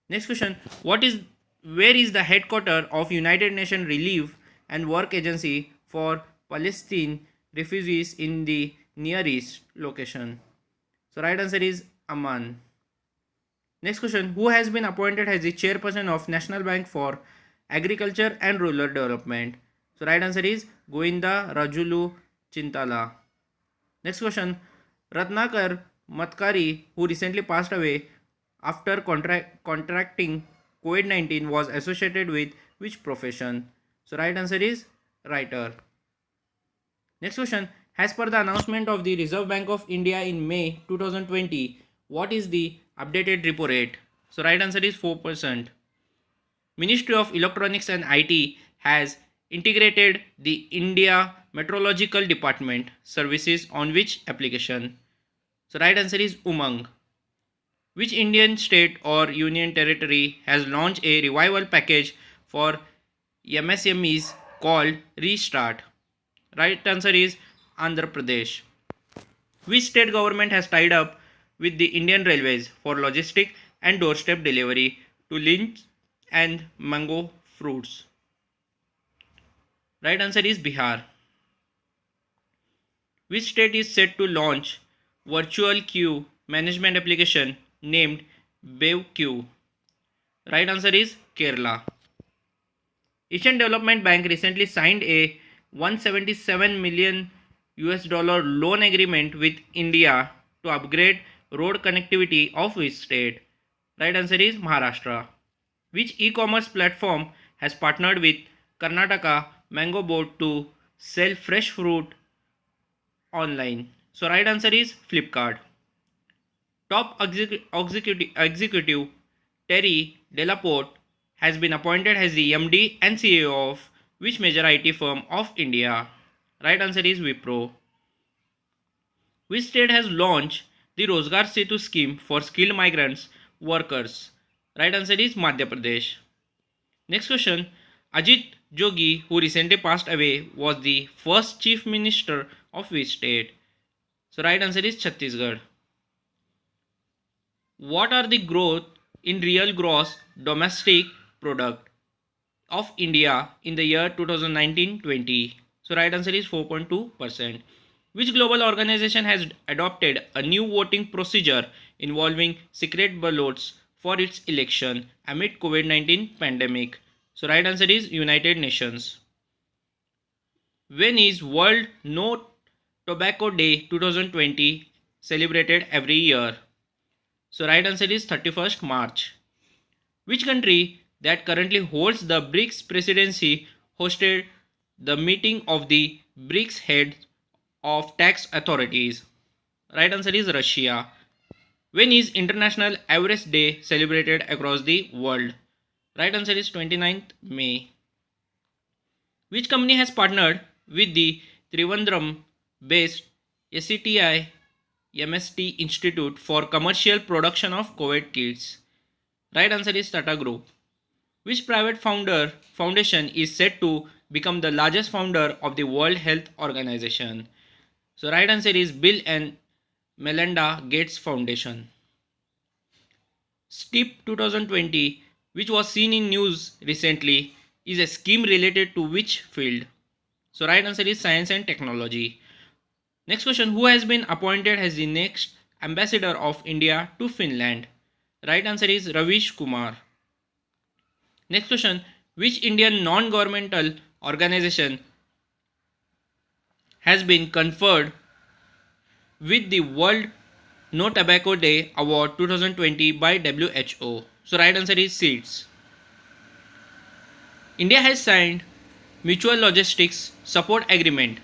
Speaker 1: Next question. Where is the headquarters of United Nations Relief and Work Agency for Palestine refugees in the Near East location? So right answer is Amman. Next question. Who has been appointed as the chairperson of National Bank for Agriculture and Rural Development? So right answer is Govinda Rajulu Chintala. Next question. Ratnakar Matkari, who recently passed away after contracting COVID-19, was associated with which profession? So right answer is writer. Next question. As per the announcement of the Reserve Bank of India in May 2020, what is the updated repo rate? So right answer is 4%. Ministry of Electronics and IT has integrated the India Meteorological Department services on which application? So right answer is Umang. Which Indian state or union territory has launched a revival package for MSMEs called Restart? Right answer is Andhra Pradesh. Which state government has tied up with the Indian Railways for logistic and doorstep delivery to lynch and mango fruits? Right answer is Bihar. Which state is set to launch virtual queue management application named BevQ? Right answer is Kerala. Asian Development Bank recently signed a 177 million US dollar loan agreement with India to upgrade road connectivity of which state? Right answer is Maharashtra. Which e-commerce platform has partnered with Karnataka Mango Board to sell fresh fruit online? So right answer is Flipkart. Top executive Terry Delaporte has been appointed as the MD and CEO of which major IT firm of India? Right answer is Wipro. Which state has launched the Rozgar Setu scheme for skilled migrants workers? Right answer is Madhya Pradesh. Next question. Ajit Jogi, who recently passed away, was the first chief minister of which state? So right answer is Chhattisgarh. What are the growth in real gross domestic product of India in the year 2019-20? So right answer is 4.2%. Which global organization has adopted a new voting procedure involving secret ballots for its election amid COVID-19 pandemic? So right answer is United Nations. When is World No Tobacco Day 2020 celebrated every year? So right answer is 31st March. Which country that currently holds the BRICS presidency hosted the meeting of the BRICS heads of tax authorities? Right answer is Russia. When is International Everest Day celebrated across the world? Right answer is 29th May. Which company has partnered with the Trivandrum based SCTI MST Institute for commercial production of COVID kits? Right answer is Tata Group. Which private foundation is said to become the largest founder of the World Health Organization? So right answer is Bill and Melinda Gates Foundation. STEEP 2020, which was seen in news recently, is a scheme related to which field? So right answer is science and technology. Next question, who has been appointed as the next ambassador of India to Finland? Right answer is Ravish Kumar. Next question, which Indian non-governmental organization has been conferred with the World No Tobacco Day Award 2020 by WHO? So right answer is SEEDS. India has signed mutual logistics support agreement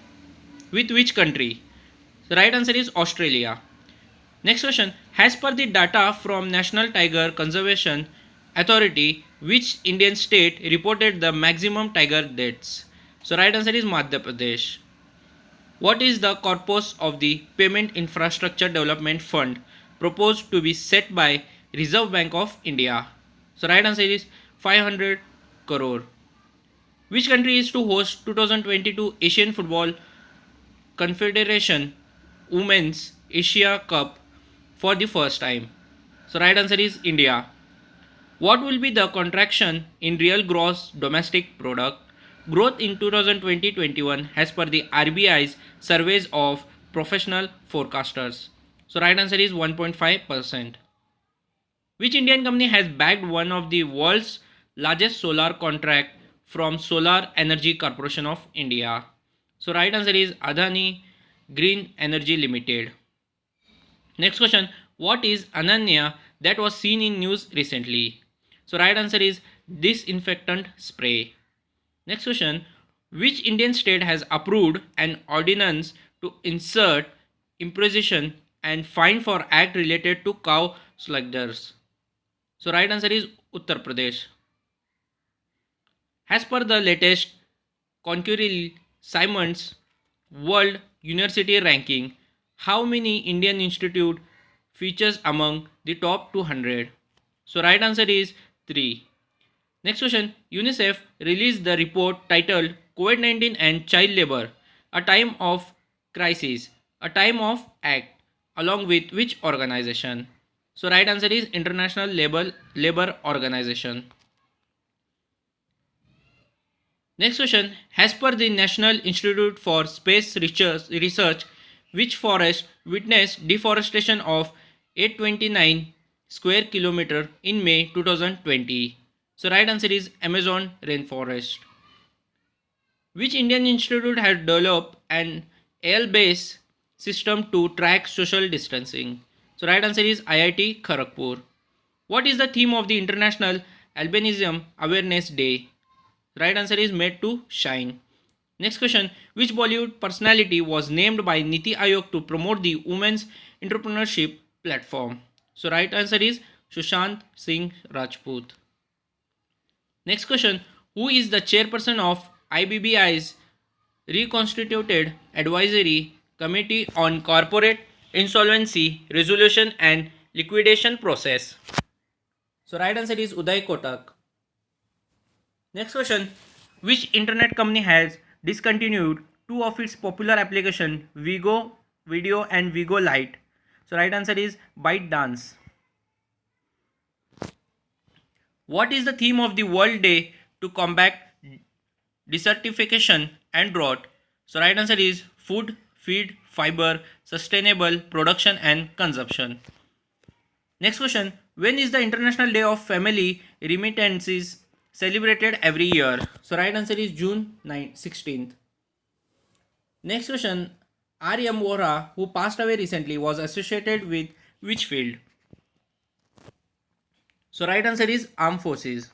Speaker 1: with which country? The right answer is Australia. Next question, as per the data from National Tiger Conservation Authority, which Indian state reported the maximum tiger deaths? So right answer is Madhya Pradesh. What is the corpus of the Payment Infrastructure Development Fund proposed to be set by Reserve Bank of India? So right answer is 500 crore. Which country is to host 2022 Asian Football Confederation Women's Asia Cup for the first time? So right answer is India. What will be the contraction in real gross domestic product growth in 2020-21 as per the RBI's surveys of professional forecasters? So right answer is 1.5%. Which Indian company has bagged one of the world's largest solar contract from Solar Energy Corporation of India? So right answer is Adani Green Energy Limited. Next question, what is Ananya that was seen in news recently? So right answer is disinfectant spray. Next question, which Indian state has approved an ordinance to insert imposition and fine for act related to cow slaughterers? So right answer is Uttar Pradesh. As per the latest Concurril Simons World University Ranking, how many Indian institute features among the top 200? So right answer is 3. Next question, UNICEF released the report titled COVID-19 and Child Labor, a time of crisis, a time of act, along with which organization? So right answer is International Labor Organization. Next question, as per the National Institute for Space Research, which forest witnessed deforestation of 829 square kilometer in May 2020? So right answer is Amazon rainforest. Which Indian institute has developed an AL-based system to track social distancing? So right answer is IIT Kharagpur. What is the theme of the International Albinism Awareness Day? Right answer is Made to Shine. Next question, which Bollywood personality was named by Niti Aayog to promote the women's entrepreneurship platform? So right answer is Sushant Singh Rajput. Next question, who is the chairperson of IBBI's reconstituted advisory committee on corporate insolvency resolution and liquidation process? So right answer is Uday Kotak. Next question, which internet company has discontinued two of its popular applications, Vigo Video and Vigo Lite? So right answer is ByteDance. What is the theme of the World Day to combat desertification and drought? So right answer is food, feed, fiber, sustainable production and consumption. Next question, when is the International Day of Family Remittances celebrated every year? So right answer is June 16th. Next question, R.M. Vora, who passed away recently, was associated with which field? So right answer is Armed Forces.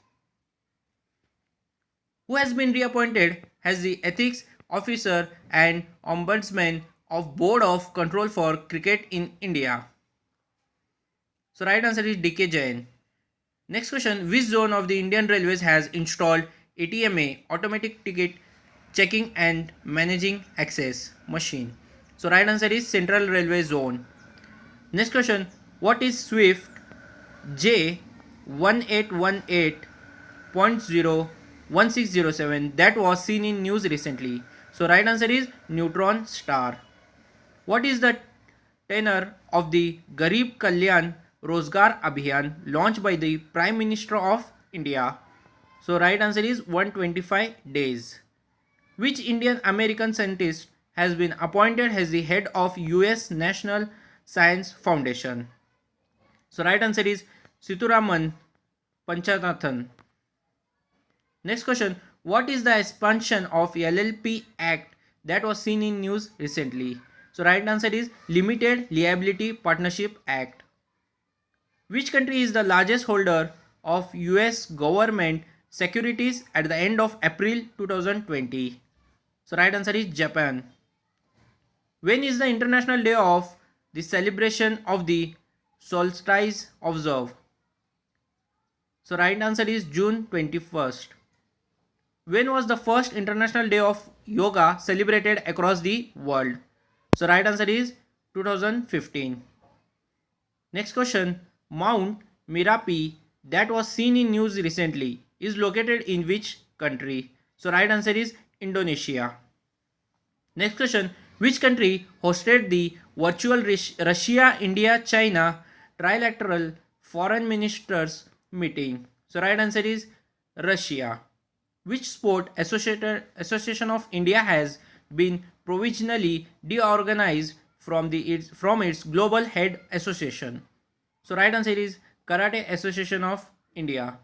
Speaker 1: Who has been reappointed as the ethics officer and ombudsman of Board of Control for Cricket in India? So right answer is DK Jain. Next question, which zone of the Indian Railways has installed ATMA, automatic ticket checking and managing access machine? So right answer is Central Railway Zone. Next question, what is Swift J1818.01607 that was seen in news recently? So right answer is neutron star. What is the tenor of the Garib Kalyan Rozgar Abhiyan launched by the Prime Minister of India? So right answer is 125 days. Which Indian American scientist has been appointed as the head of US National Science Foundation? So right answer is Sithuraman Panchanathan. Next question, what is the expansion of LLP Act that was seen in news recently? So right answer is Limited Liability Partnership Act. Which country is the largest holder of US government securities at the end of April 2020? So right answer is Japan. When is the International Day of the celebration of the solstice observed? So right answer is June 21st. When was the first International Day of Yoga celebrated across the world? So right answer is 2015. Next question, Mount Merapi that was seen in news recently is located in which country? So right answer is Indonesia. Next question, which country hosted the virtual Russia, India, China trilateral foreign ministers meeting? So right answer is Russia. Which sport association of India has been provisionally deorganized from its global head association? So right answer is Karate Association of India.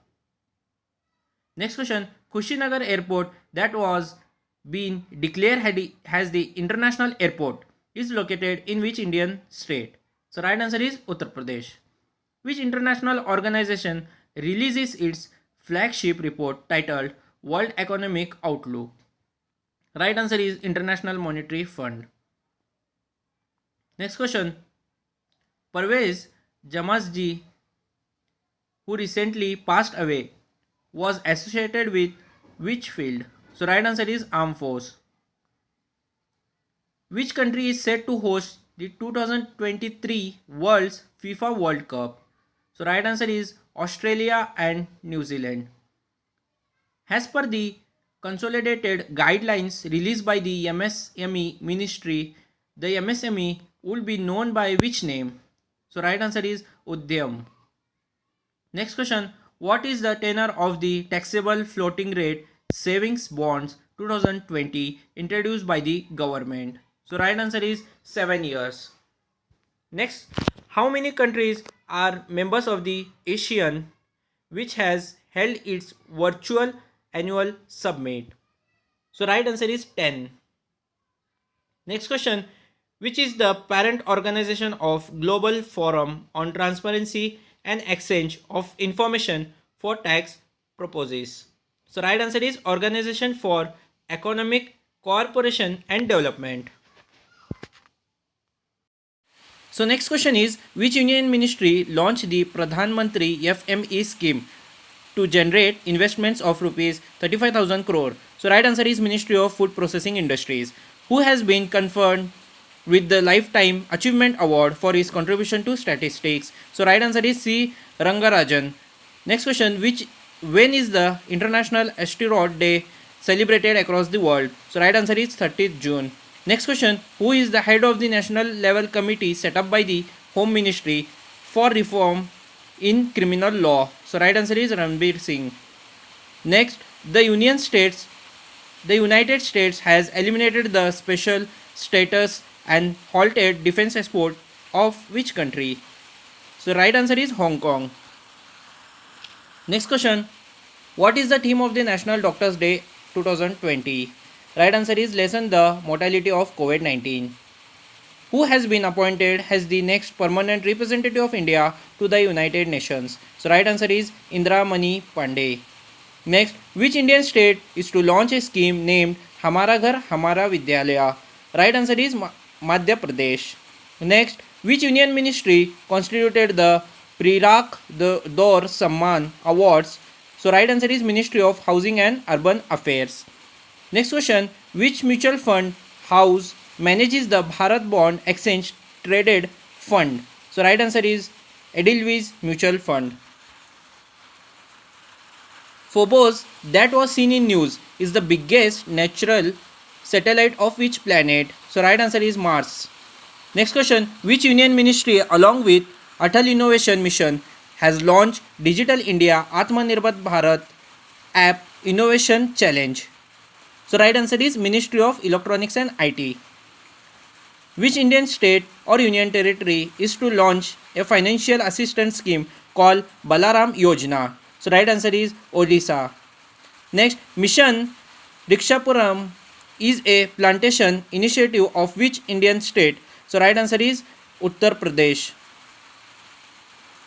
Speaker 1: Next question, Kushinagar Airport that was been declared as the international airport is located in which Indian state? So right answer is Uttar Pradesh. Which international organization releases its flagship report titled World Economic Outlook? Right answer is International Monetary Fund. Next question, Parvez Jamasji who recently passed away, was associated with which field? So right answer is armed force. Which country is set to host the 2023 World's FIFA World Cup? So right answer is Australia and New Zealand. As per the consolidated guidelines released by the MSME ministry, the MSME will be known by which name? So right answer is Udyam. Next question, what is the tenor of the taxable floating rate savings bonds 2020 introduced by the government? So right answer is 7 years. Next, how many countries are members of the ASEAN, which has held its virtual annual summit? So right answer is 10. Next question, which is the parent organization of Global Forum on Transparency and Exchange of Information for Tax Purposes? So right answer is Organization for Economic Cooperation and Development. So next question is, which union ministry launched the Pradhan Mantri FME scheme to generate investments of rupees 35,000 crore? So right answer is Ministry of Food Processing Industries, who has been conferred with the Lifetime Achievement Award for his contribution to statistics. So right answer is C. Rangarajan. Next question, when is the International Asteroid Day celebrated across the world? So right answer is 30th June. Next question, who is the head of the national level committee set up by the Home Ministry for reform in criminal law? So right answer is Ranbir Singh. Next, the United States has eliminated the special status and halted defense export of which country? So right answer is Hong Kong. Next question, what is the theme of the National Doctors Day 2020? Right answer is lessen the mortality of COVID-19. Who has been appointed as the next permanent representative of India to the United Nations? So right answer is Indra Mani Pandey. Next, which Indian state is to launch a scheme named Hamara Ghar Hamara Vidyalaya? Right answer is Madhya Pradesh. Next, which union ministry constituted the Prirak Dor Samman Awards? So right answer is Ministry of Housing and Urban Affairs. Next question, which mutual fund house manages the Bharat Bond Exchange Traded Fund? So right answer is Edelweiss Mutual Fund. Phobos, that was seen in news, is the biggest natural satellite of which planet? So right answer is Mars. Next question, which union ministry along with Atal Innovation Mission has launched Digital India Atmanirbhar Bharat App Innovation Challenge? So right answer is Ministry of Electronics and IT. Which Indian state or union territory is to launch a financial assistance scheme called Balaram Yojana? So right answer is Odisha. Next, Mission Dikshapuram is a plantation initiative of which Indian state? So right answer is Uttar Pradesh.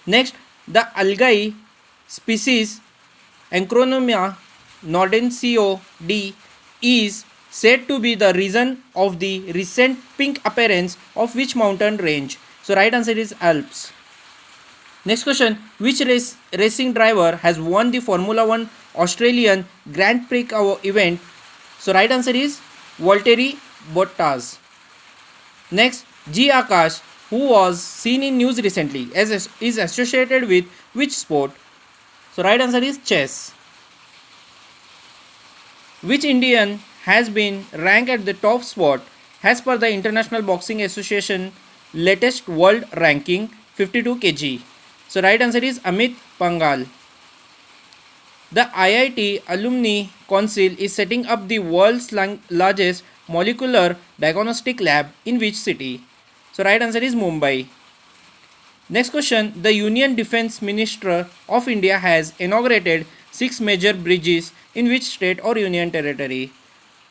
Speaker 1: Next, the algae species Enchronomia nordencio D is said to be the reason of the recent pink appearance of which mountain range? So right answer is Alps. Next question, which racing driver has won the Formula 1 Australian Grand Prix event? So right answer is Valtteri Bottas. Next, G Akash, who was seen in news recently, is associated with which sport? So right answer is chess. Which Indian has been ranked at the top spot as per the International Boxing Association latest world ranking 52 kg? So right answer is Amit Pangal. The IIT Alumni Council is setting up the world's largest molecular diagnostic lab in which city? So right answer is Mumbai. Next question, the Union Defence Minister of India has inaugurated 6 major bridges in which state or union territory?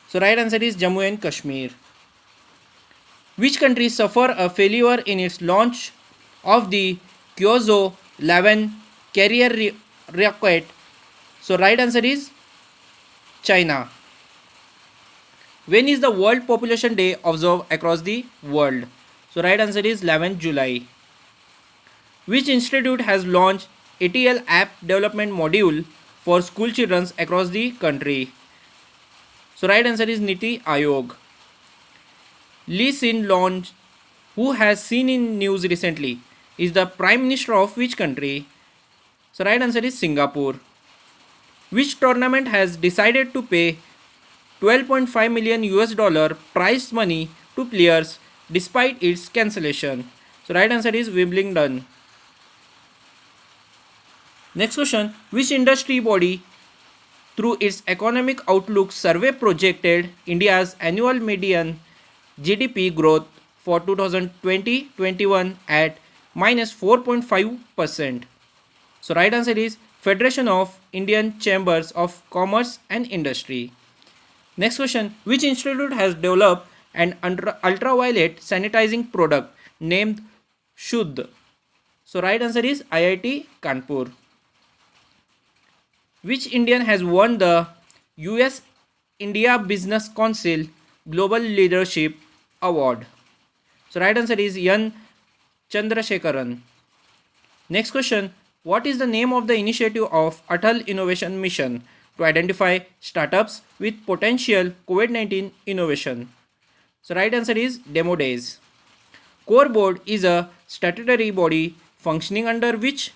Speaker 1: So right answer is Jammu and Kashmir. Which country suffered a failure in its launch of the Kyozo 11 carrier rocket? So right answer is China. When is the World Population Day observed across the world? So right answer is 11th July. Which institute has launched ATL app development module for school children across the country? So right answer is Niti Ayog. Lee Hsien Loong, who has seen in news recently, is the Prime Minister of which country? So right answer is Singapore. Which tournament has decided to pay 12.5 million US dollar prize money to players despite its cancellation? So right answer is Wimbledon. Next question, which industry body through its economic outlook survey projected India's annual median GDP growth for 2020-21 at minus 4.5%? So right answer is Federation of Indian Chambers of Commerce and Industry. Next question, which institute has developed an ultraviolet sanitizing product named Shuddh? So right answer is IIT Kanpur. Which Indian has won the US India Business Council Global Leadership Award? So right answer is Yan Chandrasekaran. Next question, what is the name of the initiative of Atal Innovation Mission to identify startups with potential COVID-19 innovation? So right answer is Demo Days. Core Board is a statutory body functioning under which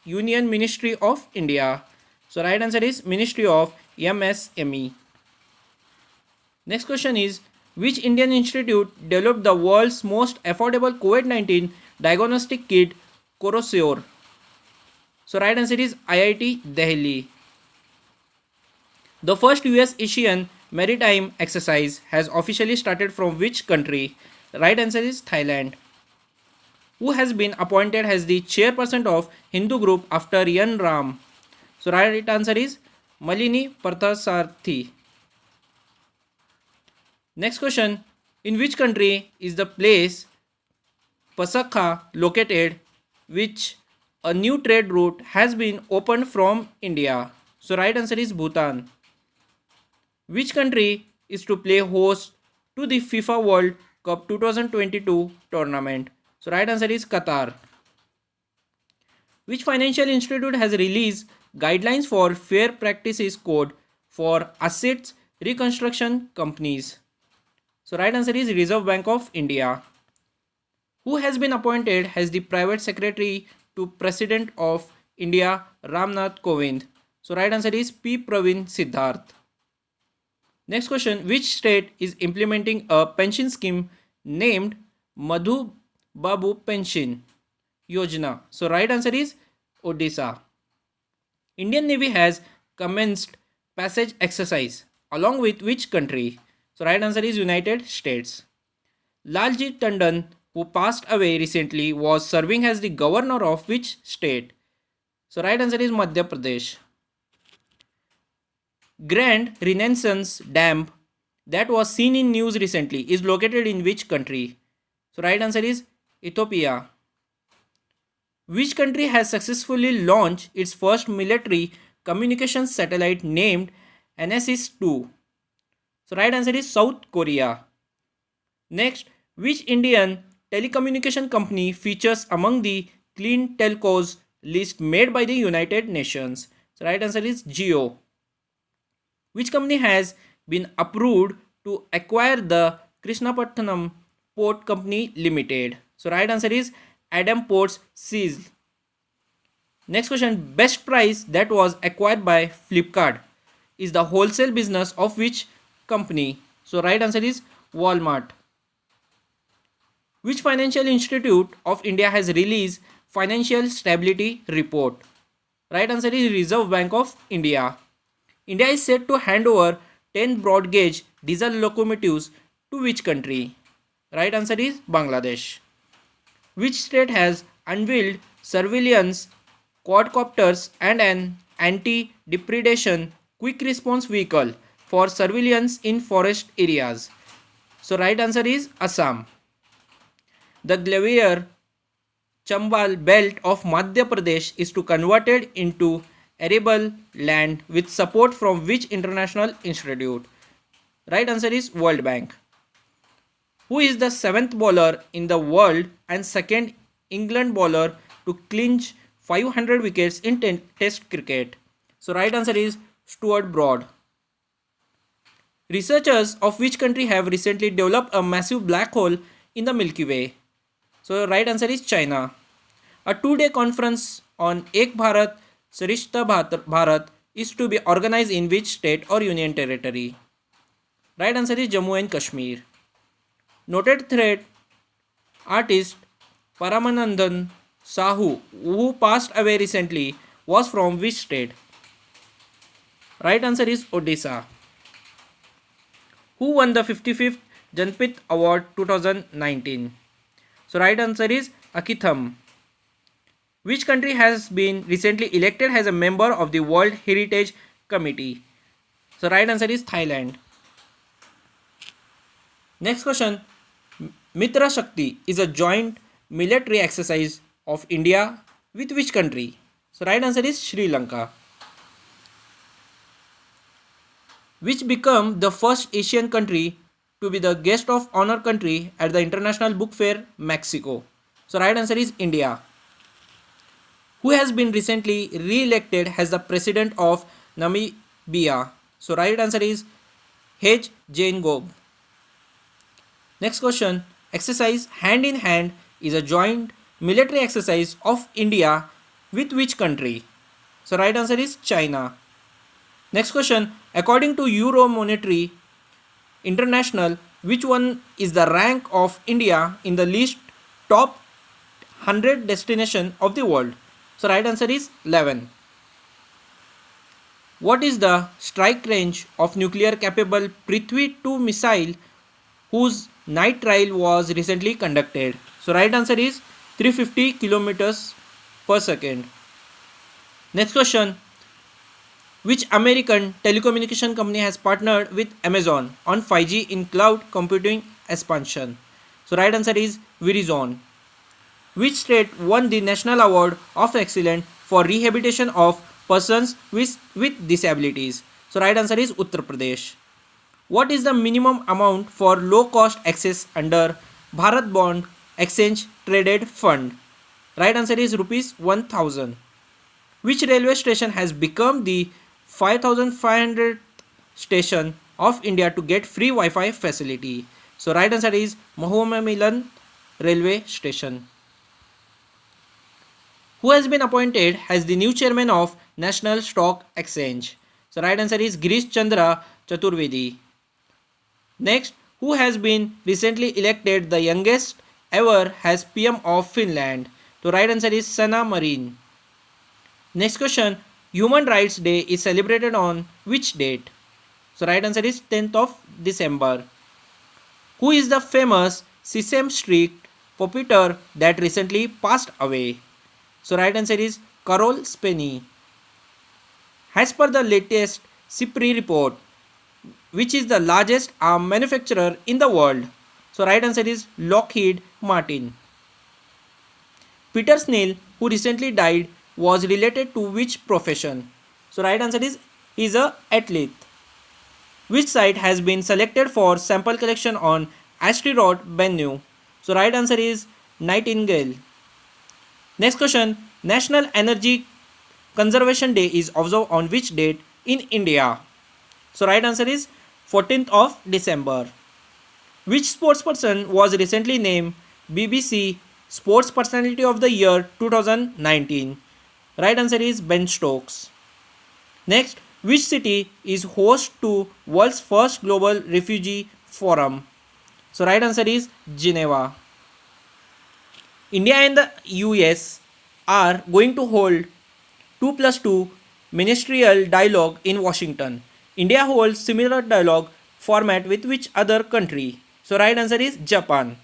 Speaker 1: Union Ministry of India? So right answer is Ministry of MSME. Next question is, which Indian institute developed the world's most affordable COVID-19 diagnostic kit, Corosure? So right answer is IIT Delhi. The first US Asian maritime exercise has officially started from which country? Right answer is Thailand. Who has been appointed as the chairperson of Hindu group after Yan Ram? So right answer is Malini Parthasarthi. Next question, in which country is the place Pasakha located, which a new trade route has been opened from India? So right answer is Bhutan. Which country is to play host to the FIFA World Cup 2022 tournament? So right answer is Qatar. Which financial institute has released guidelines for fair practices code for assets reconstruction companies? So right answer is Reserve Bank of India. Who has been appointed as the private secretary to President of India Ramnath Kovind? So right answer is P. Pravin Siddharth. Next question, which state is implementing a pension scheme named Madhu Babu Pension Yojana? So right answer is Odisha. Indian Navy has commenced passage exercise along with which country? So right answer is United States. Lalji Tandon, who passed away recently, was serving as the governor of which state? So right answer is Madhya Pradesh. Grand Renaissance Dam that was seen in news recently is located in which country? So right answer is Ethiopia. Which country has successfully launched its first military communications satellite named NSS-2? So right answer is South Korea. Next, which Indian telecommunication company features among the clean telcos list made by the United Nations? So right answer is Jio. Which company has been approved to acquire the Krishnapatnam Port Company Limited? So right answer is Adam Ports Seas. Next question, best price that was acquired by Flipkart is the wholesale business of which company? So right answer is Walmart. Which financial institute of India has released financial stability report? Right answer is Reserve Bank of India. India is set to hand over 10 broad gauge diesel locomotives to which country? Right answer is Bangladesh. Which state has unveiled surveillance quadcopters and an anti-depredation quick response vehicle for surveillance in forest areas? So right answer is Assam. The Glavier Chambal belt of Madhya Pradesh is to converted into arable land with support from which international institute? Right answer is World Bank. Who is the 7th bowler in the world and second England bowler to clinch 500 wickets in Test cricket? So right answer is Stuart Broad. Researchers of which country have recently developed a massive black hole in the Milky Way? So right answer is China. A 2-day conference on Ek Bharat Sarishta Bharat is to be organized in which state or union territory? Right answer is Jammu and Kashmir. Noted thread artist Paramanandan Sahu, who passed away recently, was from which state? Right answer is Odisha. Who won the 55th Janpith Award 2019? So right answer is Akitham. Which country has been recently elected as a member of the World Heritage Committee? So right answer is Thailand. Next question. Mitra Shakti is a joint military exercise of India with which country? So right answer is Sri Lanka. Which became the first Asian country to be the guest of honor country at the International Book Fair, Mexico? So right answer is India. Who has been recently re-elected as the president of Namibia? So right answer is H. Jane Gob. Next question. Exercise Hand in Hand is a joint military exercise of India with which country? So right answer is China. Next question. According to Euro Monetary International, which one is the rank of India in the list top 100 destination of the world? So right answer is 11. What is the strike range of nuclear capable Prithvi 2 missile whose night trial was recently conducted? So right answer is 350 kilometers per second. Next question. Which American telecommunication company has partnered with Amazon on 5G in cloud computing expansion? So right answer is Verizon. Which state won the National Award of Excellence for Rehabilitation of Persons with Disabilities? So right answer is Uttar Pradesh. What is the minimum amount for low cost access under Bharat Bond Exchange Traded Fund? Right answer is rupees 1000. Which railway station has become the 5500th station of India to get free Wi-Fi facility? So right answer is Mahoma Milan railway station. Who has been appointed as the new chairman of National Stock Exchange? So right answer is Girish Chandra Chaturvedi. Next, who has been recently elected the youngest ever as PM of Finland? So right answer is Sanna Marin. Next question. Human Rights Day is celebrated on which date? So right answer is 10th of December. Who is the famous Sesame Street puppeteer that recently passed away? So right answer is Carol Spenny. As per the latest SIPRI report, which is the largest arm manufacturer in the world? So right answer is Lockheed Martin. Peter Snell, who recently died, was related to which profession? So right answer is he is a athlete. Which site has been selected for sample collection on asteroid Bennu? So right answer is Nightingale. Next question. National Energy Conservation Day is observed on which date in India? So right answer is 14th of December. Which sportsperson was recently named BBC Sports Personality of the Year 2019? Right answer is Ben Stokes. Next, which city is host to world's first global refugee forum? So right answer is Geneva. India and the US are going to hold 2+2 ministerial dialogue in Washington. India holds similar dialogue format with which other country? So right answer is Japan.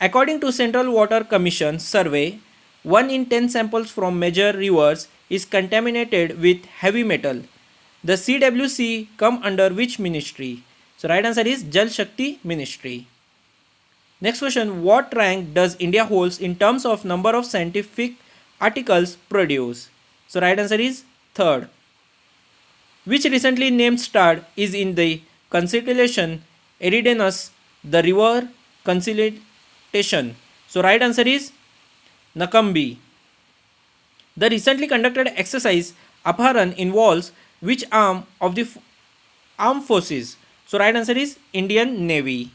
Speaker 1: According to Central Water Commission survey, 1 in 10 samples from major rivers is contaminated with heavy metal. The CWC come under which ministry? So right answer is Jal Shakti Ministry. Next question. What rank does India holds in terms of number of scientific articles produced? So right answer is third. Which recently named star is in the constellation Eridanus, the river constellation? So right answer is Nakambi. The recently conducted exercise Apharan involves which arm of the armed forces? So right answer is Indian Navy.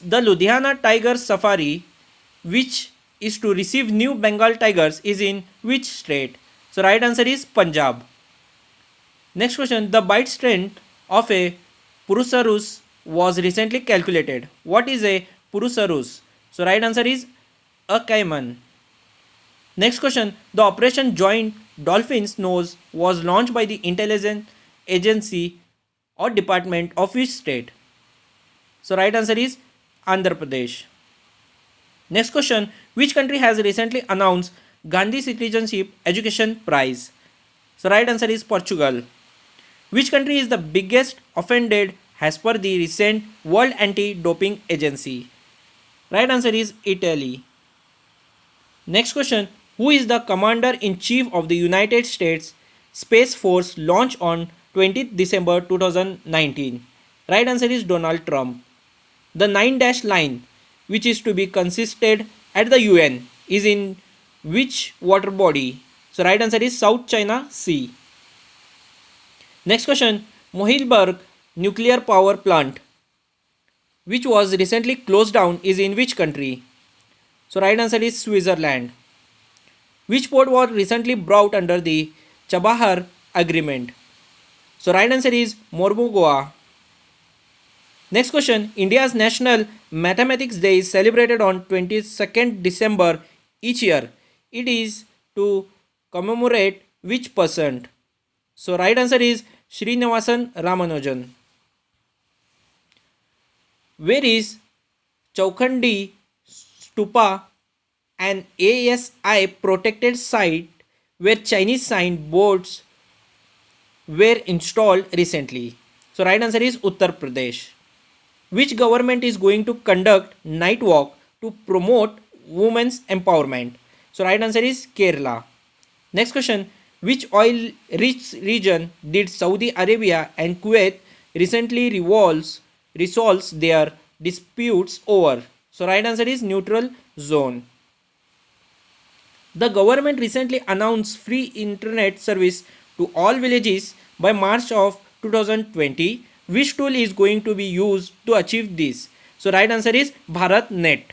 Speaker 1: The Ludhiana Tiger Safari, which is to receive new Bengal tigers, is in which state? So right answer is Punjab. Next question. The bite strength of a Purusaurus was recently calculated. What is a Purusaurus? So right answer is a caiman. Next question. The Operation Joint Dolphin's Nose was launched by the intelligence agency or department of which state? So right answer is Andhra Pradesh. Next question. Which country has recently announced Gandhi Citizenship Education Prize? So right answer is Portugal. Which country is the biggest offended as per the recent World Anti-Doping Agency? Right answer is Italy. Next question. Who is the Commander-in-Chief of the United States Space Force launched on 20th December 2019? Right answer is Donald Trump. The 9 dash line, which is to be consisted at the UN, is in which water body? So right answer is South China Sea. Next question. Mohilberg nuclear power plant, which was recently closed down, is in which country? So right answer is Switzerland. Which port was recently brought under the Chabahar Agreement? So right answer is Mormugoa. Next question. India's National Mathematics Day is celebrated on 22nd December each year. It is to commemorate which person? So right answer is Srinivasan Ramanujan. Where is Chaukhandi Stupa, an ASI protected site where Chinese sign boards were installed recently? So right answer is Uttar Pradesh. Which government is going to conduct night walk to promote women's empowerment? So right answer is Kerala. Next question. Which oil rich region did Saudi Arabia and Kuwait recently resolves their disputes over? So right answer is neutral zone. The government recently announced free internet service to all villages by March of 2020. Which tool is going to be used to achieve this? So right answer is BharatNet.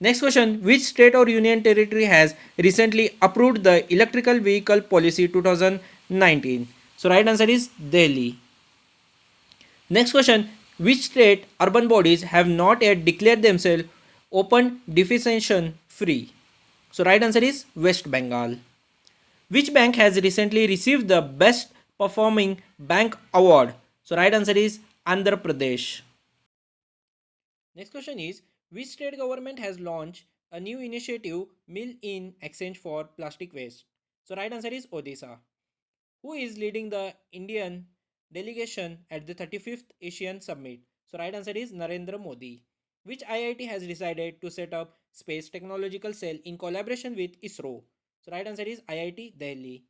Speaker 1: Next question. Which state or union territory has recently approved the electrical vehicle policy 2019? So right answer is Delhi. Next question. Which state urban bodies have not yet declared themselves open defecation free? So right answer is West Bengal. Which bank has recently received the best performing bank award? So right answer is Andhra Pradesh. Next question is, which state government has launched a new initiative Mill in Exchange for Plastic Waste? So right answer is Odisha. Who is leading the Indian delegation at the 35th Asian Summit? So right answer is Narendra Modi. Which IIT has decided to set up space technological cell in collaboration with ISRO? So right answer is IIT Delhi.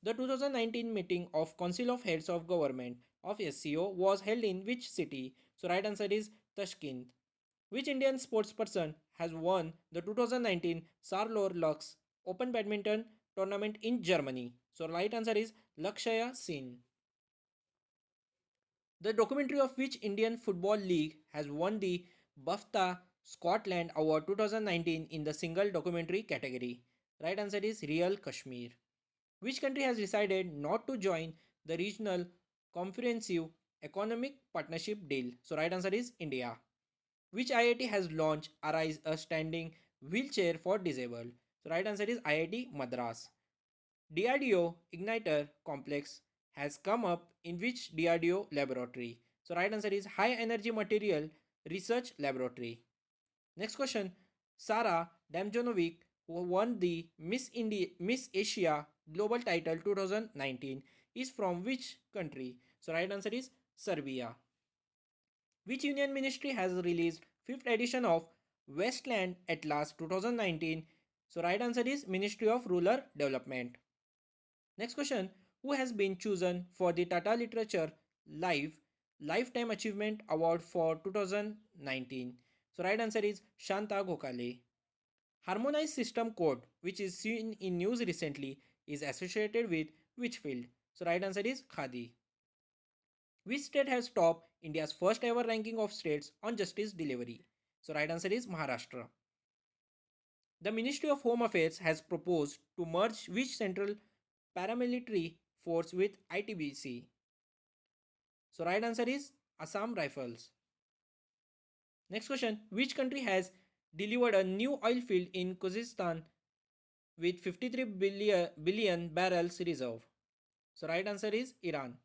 Speaker 1: The 2019 meeting of Council of Heads of Government of SCO was held in which city? So right answer is Tashkent. Which Indian sportsperson has won the 2019 Sarlor Lux Open Badminton Tournament in Germany? So right answer is Lakshya Sen. The documentary of which Indian Football League has won the BAFTA Scotland Award 2019 in the single documentary category? Right answer is Real Kashmir. Which country has decided not to join the regional comprehensive economic partnership deal? So right answer is India. Which IIT has launched Arise, a standing wheelchair for disabled? So right answer is IIT Madras. DRDO Igniter Complex has come up in which DRDO laboratory? So right answer is High Energy Material Research Laboratory. Next question. Sara Damjanovic, who won the Miss Asia Global Title 2019, is from which country? So right answer is Serbia. Which union ministry has released 5th edition of Westland Atlas 2019? So right answer is Ministry of Rural Development. Next question. Who has been chosen for the Tata Literature Life Lifetime Achievement Award for 2019? So right answer is Shanta Gokhale. Harmonized system code, which is seen in news recently, is associated with which field? So right answer is Khadi. Which state has topped India's first ever ranking of states on justice delivery? So right answer is Maharashtra. The Ministry of Home Affairs has proposed to merge which central paramilitary force with ITBC? So right answer is Assam Rifles. Next question, which country has delivered a new oil field in Kazakhstan with 53 billion barrels reserve? So right answer is Iran.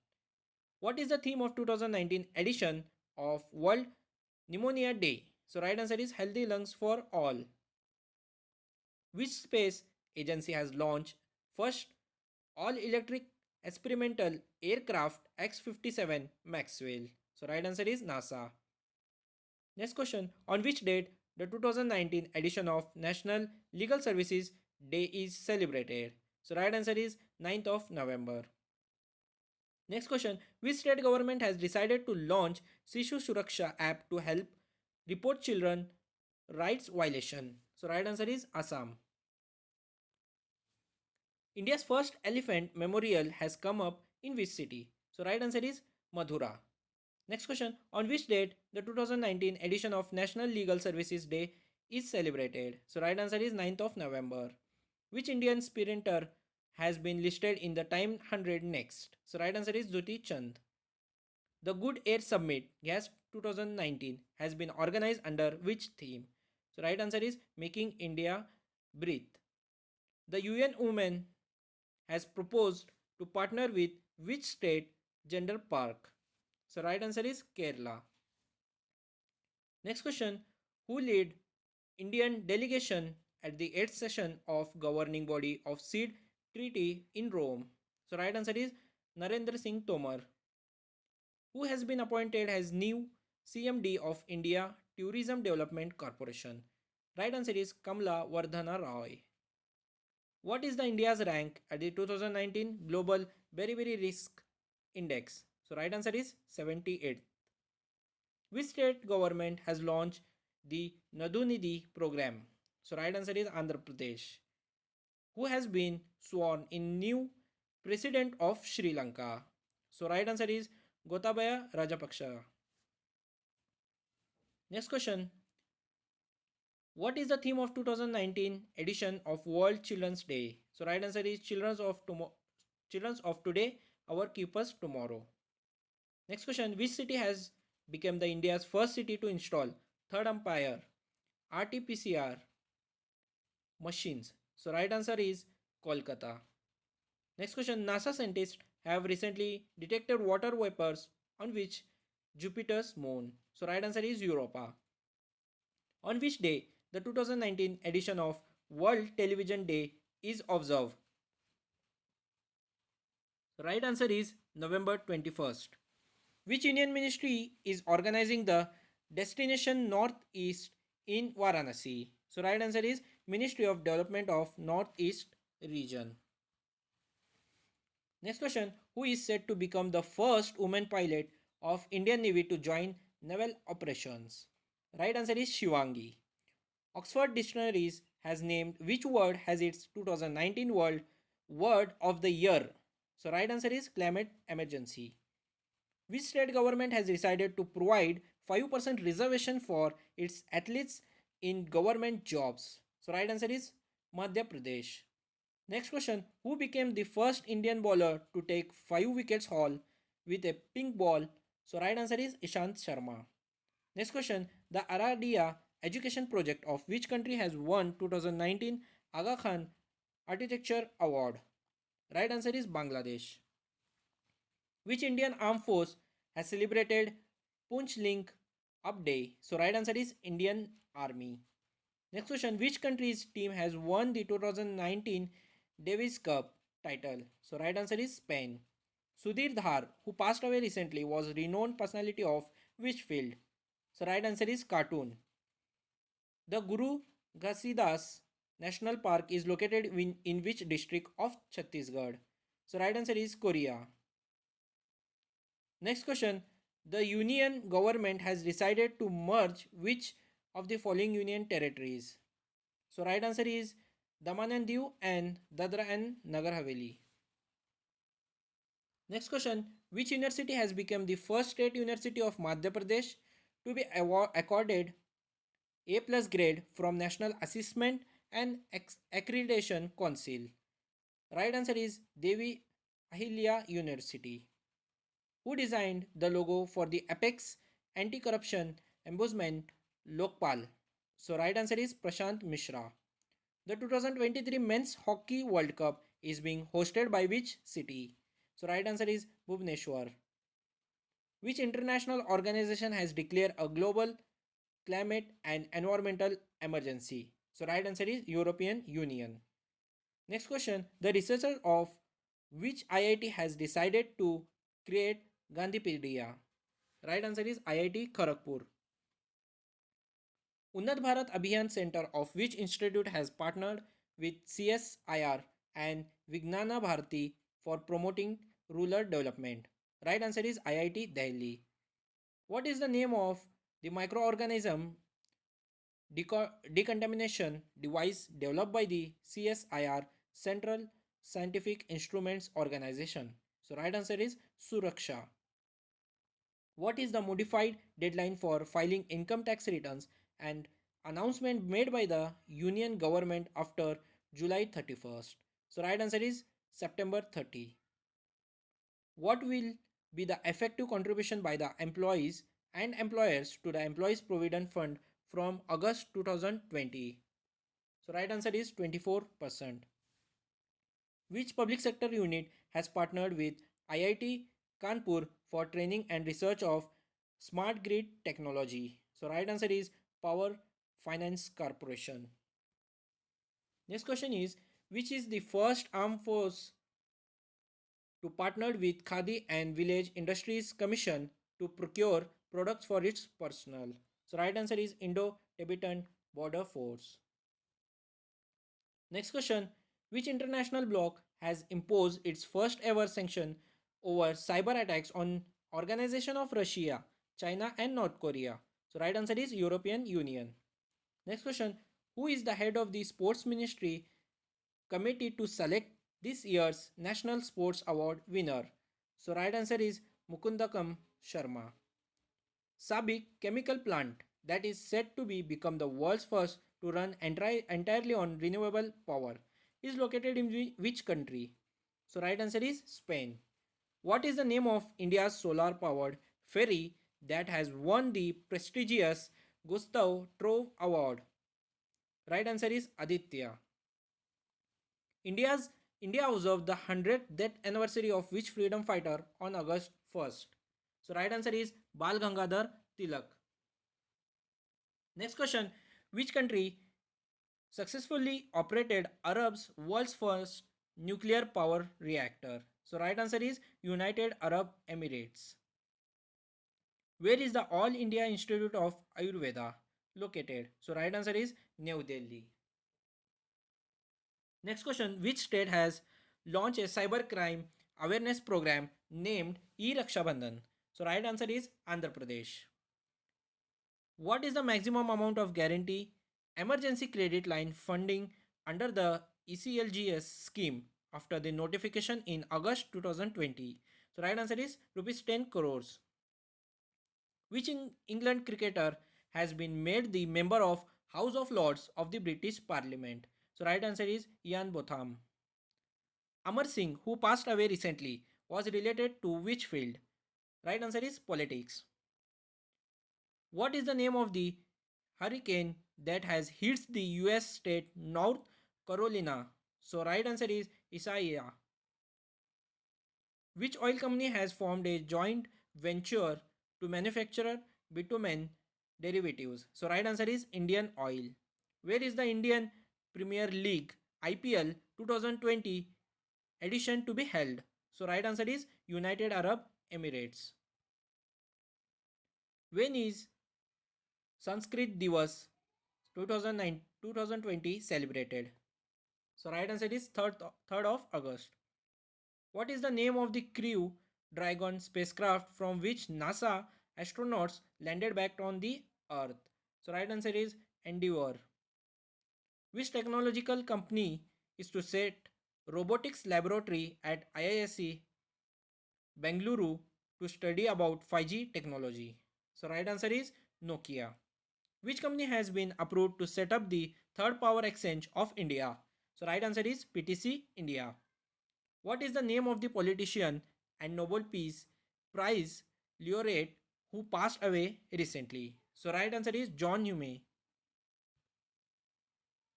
Speaker 1: What is the theme of 2019 edition of World Pneumonia Day? So right answer is healthy lungs for all. Which space agency has launched first all electric experimental aircraft X-57 Maxwell? So right answer is NASA. Next question, on which date the 2019 edition of National Legal Services Day is celebrated? So right answer is 9th of November. Next question, which state government has decided to launch Sishu Suraksha app to help report children rights violation? So right answer is Assam. India's first elephant memorial has come up in which city? So right answer is Madhura. Next question, on which date the 2019 edition of National Legal Services Day is celebrated? So right answer is 9th of November. Which Indian sprinter has been listed in the Time 100 next? So right answer is Jyoti Chand. The Good Air Summit GAS 2019 has been organized under which theme? So right answer is Making India Breathe. The UN Women has proposed to partner with which state gender park? So right answer is Kerala. Next question, who led Indian delegation at the 8th session of governing body of Seed Treaty in Rome? So right answer is Narendra Singh Tomar, who has been appointed as new CMD of India Tourism Development Corporation. Right answer is Kamla Vardhana Roy. What is the India's rank at the 2019 Global Beriberi Risk Index? So right answer is 78th. Which state government has launched the Nadunidhi program? So right answer is Andhra Pradesh. Who has been sworn in new president of Sri Lanka? So right answer is Gotabaya Rajapaksa. Next question. What is the theme of 2019 edition of World Children's Day? So right answer is Children's of today, our keepers tomorrow. Next question, which city has become the India's first city to install third umpire RT-PCR machines? So right answer is Kolkata. Next question, NASA scientists have recently detected water vapors on which Jupiter's moon? So right answer is Europa. On which day the 2019 edition of World Television Day is observed? The right answer is November 21st. Which Indian ministry is organizing the Destination Northeast in Varanasi? So right answer is Ministry of Development of Northeast region. Next question, who is said to become the first woman pilot of Indian Navy to join naval operations? Right answer is Shivangi. Oxford Dictionaries has named which word has its 2019 World Word of the Year? So right answer is climate emergency. Which state government has decided to provide 5% reservation for its athletes in government jobs? So right answer is Madhya Pradesh. Next question, who became the first Indian bowler to take 5 wickets haul with a pink ball? So right answer is Ishant Sharma. Next question, the Aradia education project of which country has won 2019 Aga Khan Architecture Award? Right answer is Bangladesh. Which Indian armed force has celebrated Punch Link Up Day? So right answer is Indian Army. Next question, which country's team has won the 2019 Davis Cup title? So right answer is Spain. Sudhir Dhar, who passed away recently, was renowned personality of which field? So right answer is cartoon. The Guru Ghasidas National Park is located in which district of Chhattisgarh? So right answer is Korea. Next question. The union government has decided to merge which of the following union territories? So right answer is Daman and Diu and Dadra and Nagar Haveli. Next question, which university has become the first state university of Madhya Pradesh to be accorded A plus grade from National Assessment and Accreditation Council? Right answer is Devi Ahilya University. Who designed the logo for the Apex Anti-Corruption Ombudsman Lokpal? So right answer is Prashant Mishra. The 2023 Men's Hockey World Cup is being hosted by which city? So right answer is Bhubaneswar. Which international organization has declared a global climate and environmental emergency? So right answer is European Union. Next question, the researcher of which IIT has decided to create Gandhipedia? Right answer is IIT Kharagpur. Unnat Bharat Abhiyan Center of which institute has partnered with CSIR and Vignana Bharati for promoting rural development? Right answer is IIT Delhi. What is the name of the microorganism decontamination device developed by the CSIR Central Scientific Instruments Organization? So right answer is Suraksha. What is the modified deadline for filing income tax returns and announcement made by the union government after July 31st? So right answer is September 30. What will be the effective contribution by the employees and employers to the employees provident fund from August 2020? So right answer is 24%. Which public sector unit has partnered with IIT Kanpur for training and research of smart grid technology? So right answer is Power Finance Corporation. Next question is, which is the first armed force to partner with Khadi and Village Industries Commission to procure products for its personnel? So right answer is Indo-Tibetan Border Force. Next question, which international bloc has imposed its first ever sanction over cyber attacks on Organization of Russia, China and North Korea? So right answer is European Union. Next question, who is the head of the Sports Ministry committee to select this year's National Sports Award winner? So right answer is Mukundakam Sharma. Sabik chemical plant that is said to be become the world's first to run entirely on renewable power is located in which country? So right answer is Spain. What is the name of India's solar powered ferry that has won the prestigious Gustav Trove Award? Right answer is Aditya. India's India observed the 100th death anniversary of which freedom fighter on August 1st? So right answer is Bal Gangadhar Tilak. Next question, which country successfully operated Arab's world's first nuclear power reactor? So right answer is United Arab Emirates. Where is the All India Institute of Ayurveda located? So right answer is New Delhi. Next question, which state has launched a cybercrime awareness program named E-Rakshabandhan? So right answer is Andhra Pradesh. What is the maximum amount of guarantee emergency credit line funding under the ECLGS scheme after the notification in August 2020? So right answer is rupees 10 crores. Which England cricketer has been made the member of House of Lords of the British Parliament? So right answer is Ian Botham. Amar Singh, who passed away recently, was related to which field? Right answer is politics. What is the name of the hurricane that has hit the US state North Carolina? So right answer is Isaiah. Which oil company has formed a joint venture to manufacture bitumen derivatives? So right answer is Indian Oil. Where is the Indian Premier League IPL 2020 edition to be held? So right answer is United Arab Emirates. When is Sanskrit Divas 2020 celebrated? So right answer is 3rd of August. What is the name of the Crew Dragon spacecraft from which NASA astronauts landed back on the Earth? So right answer is Endeavour. Which technological company is to set robotics laboratory at IISc Bengaluru to study about 5G technology? So right answer is Nokia. Which company has been approved to set up the third power exchange of India? So right answer is PTC India. What is the name of the politician and Nobel Peace Prize laureate who passed away recently? So right answer is John Hume.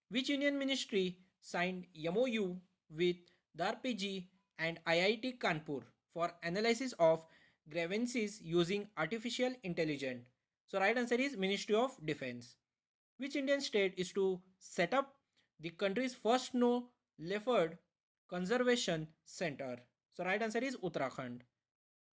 Speaker 1: Which Union Ministry signed MOU with the RPG and IIT Kanpur for analysis of grievances using artificial intelligence? So right answer is Ministry of Defense. Which Indian state is to set up the country's first snow leopard conservation center? So right answer is Uttarakhand.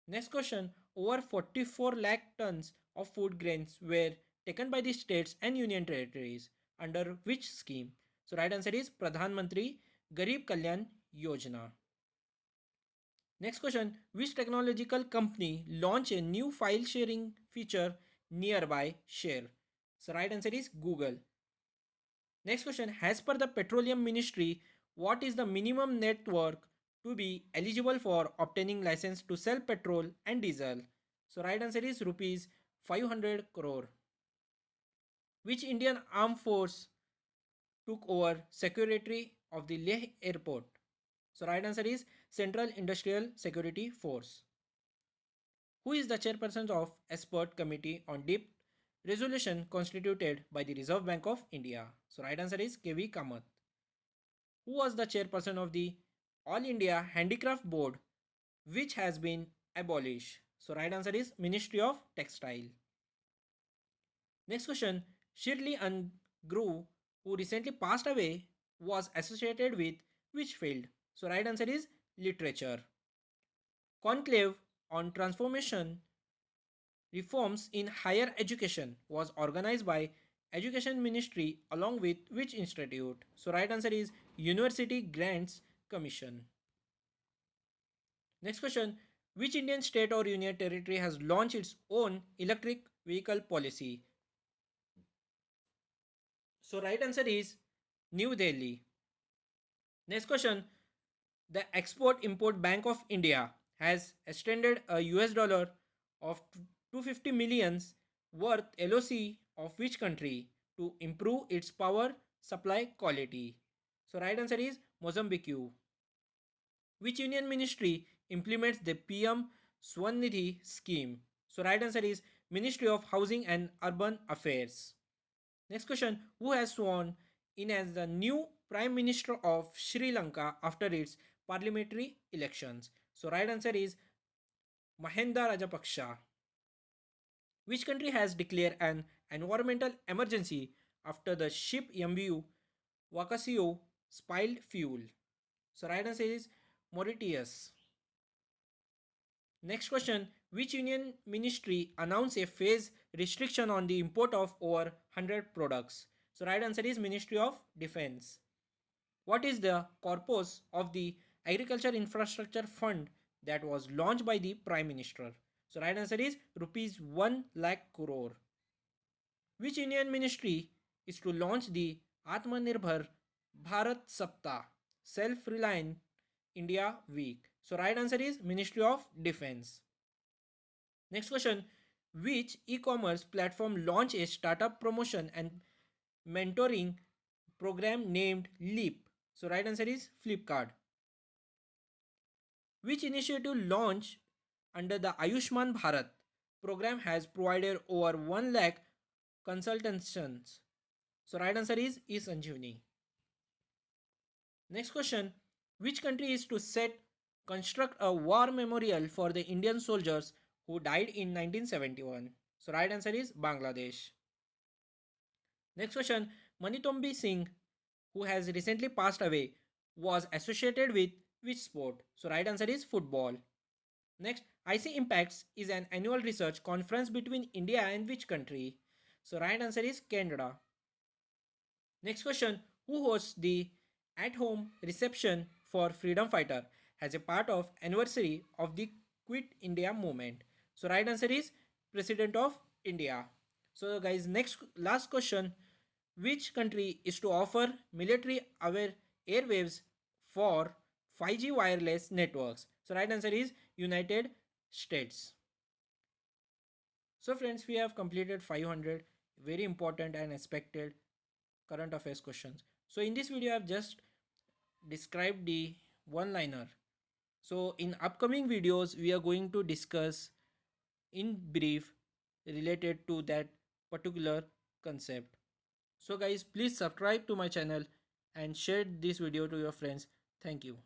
Speaker 1: Next question. Over 44 lakh tons of food grains were taken by the states and union territories under which scheme? So right answer is Pradhan Mantri Garib Kalyan Yojana. Next question. Which technological company launched a new file sharing feature nearby share? So right answer is Google. Next question. As per the Petroleum Ministry, what is the minimum net worth to be eligible for obtaining license to sell petrol and diesel? So right answer is rupees 500 crore. Which Indian armed force took over security of the Leh airport? So right answer is Central Industrial Security Force. Who is the chairperson of expert committee on debt resolution constituted by the Reserve Bank of India? So right answer is KV Kamath. Who was the chairperson of the All India Handicraft Board, which has been abolished? So right answer is Ministry of Textile. Next question. Shirley and Gru, who recently passed away, was associated with which field? So right answer is literature. Conclave on transformation reforms in higher education was organized by Education Ministry along with which institute? So right answer is University Grants Commission. Next question. Which Indian state or union territory has launched its own electric vehicle policy? So right answer is New Delhi. Next question. The Export Import Bank of India has extended a US dollar of 250 millions worth LOC of which country to improve its power supply quality? So right answer is Mozambique. Which union ministry implements the PM Swanidhi scheme? So right answer is Ministry of Housing and Urban Affairs. Next question. Who has sworn in as the new Prime Minister of Sri Lanka after its parliamentary elections? So right answer is Mahinda Rajapaksa. Which country has declared an environmental emergency after the ship MV Wakasio spilled fuel? So right answer is Mauritius. Next question. Which union ministry announced a phase restriction on the import of over 100 products? So right answer is Ministry of Defense. What is the corpus of the Agriculture Infrastructure Fund that was launched by the Prime Minister? So right answer is rupees 1 lakh crore. Which union ministry is to launch the Atmanirbhar Bharat Saptah Self-Reliant India Week? So right answer is Ministry of Defense. Next question. Which e-commerce platform launched a startup promotion and mentoring program named Leap? So right answer is Flipkart. Which initiative launched under the Ayushman Bharat program has provided over 1 lakh consultations? So right answer is eSanjeevani. Next question. Which country is to construct a war memorial for the Indian soldiers who died in 1971? So right answer is Bangladesh. Next question. Manitombi Singh, who has recently passed away, was associated with which sport? So right answer is football. Next, IC Impacts is an annual research conference between India and which country? So right answer is Canada. Next question. Who hosts the at-home reception for freedom fighter as a part of anniversary of the Quit India movement? So right answer is President of India. So guys, next last question. Which country is to offer military aware airwaves for 5G wireless networks? So right answer is United States. So friends, we have completed 500 very important and expected current affairs questions. So in this video I have just described the one liner. So in upcoming videos we are going to discuss in brief related to that particular concept. So guys, please subscribe to my channel and share this video to your friends. Thank you.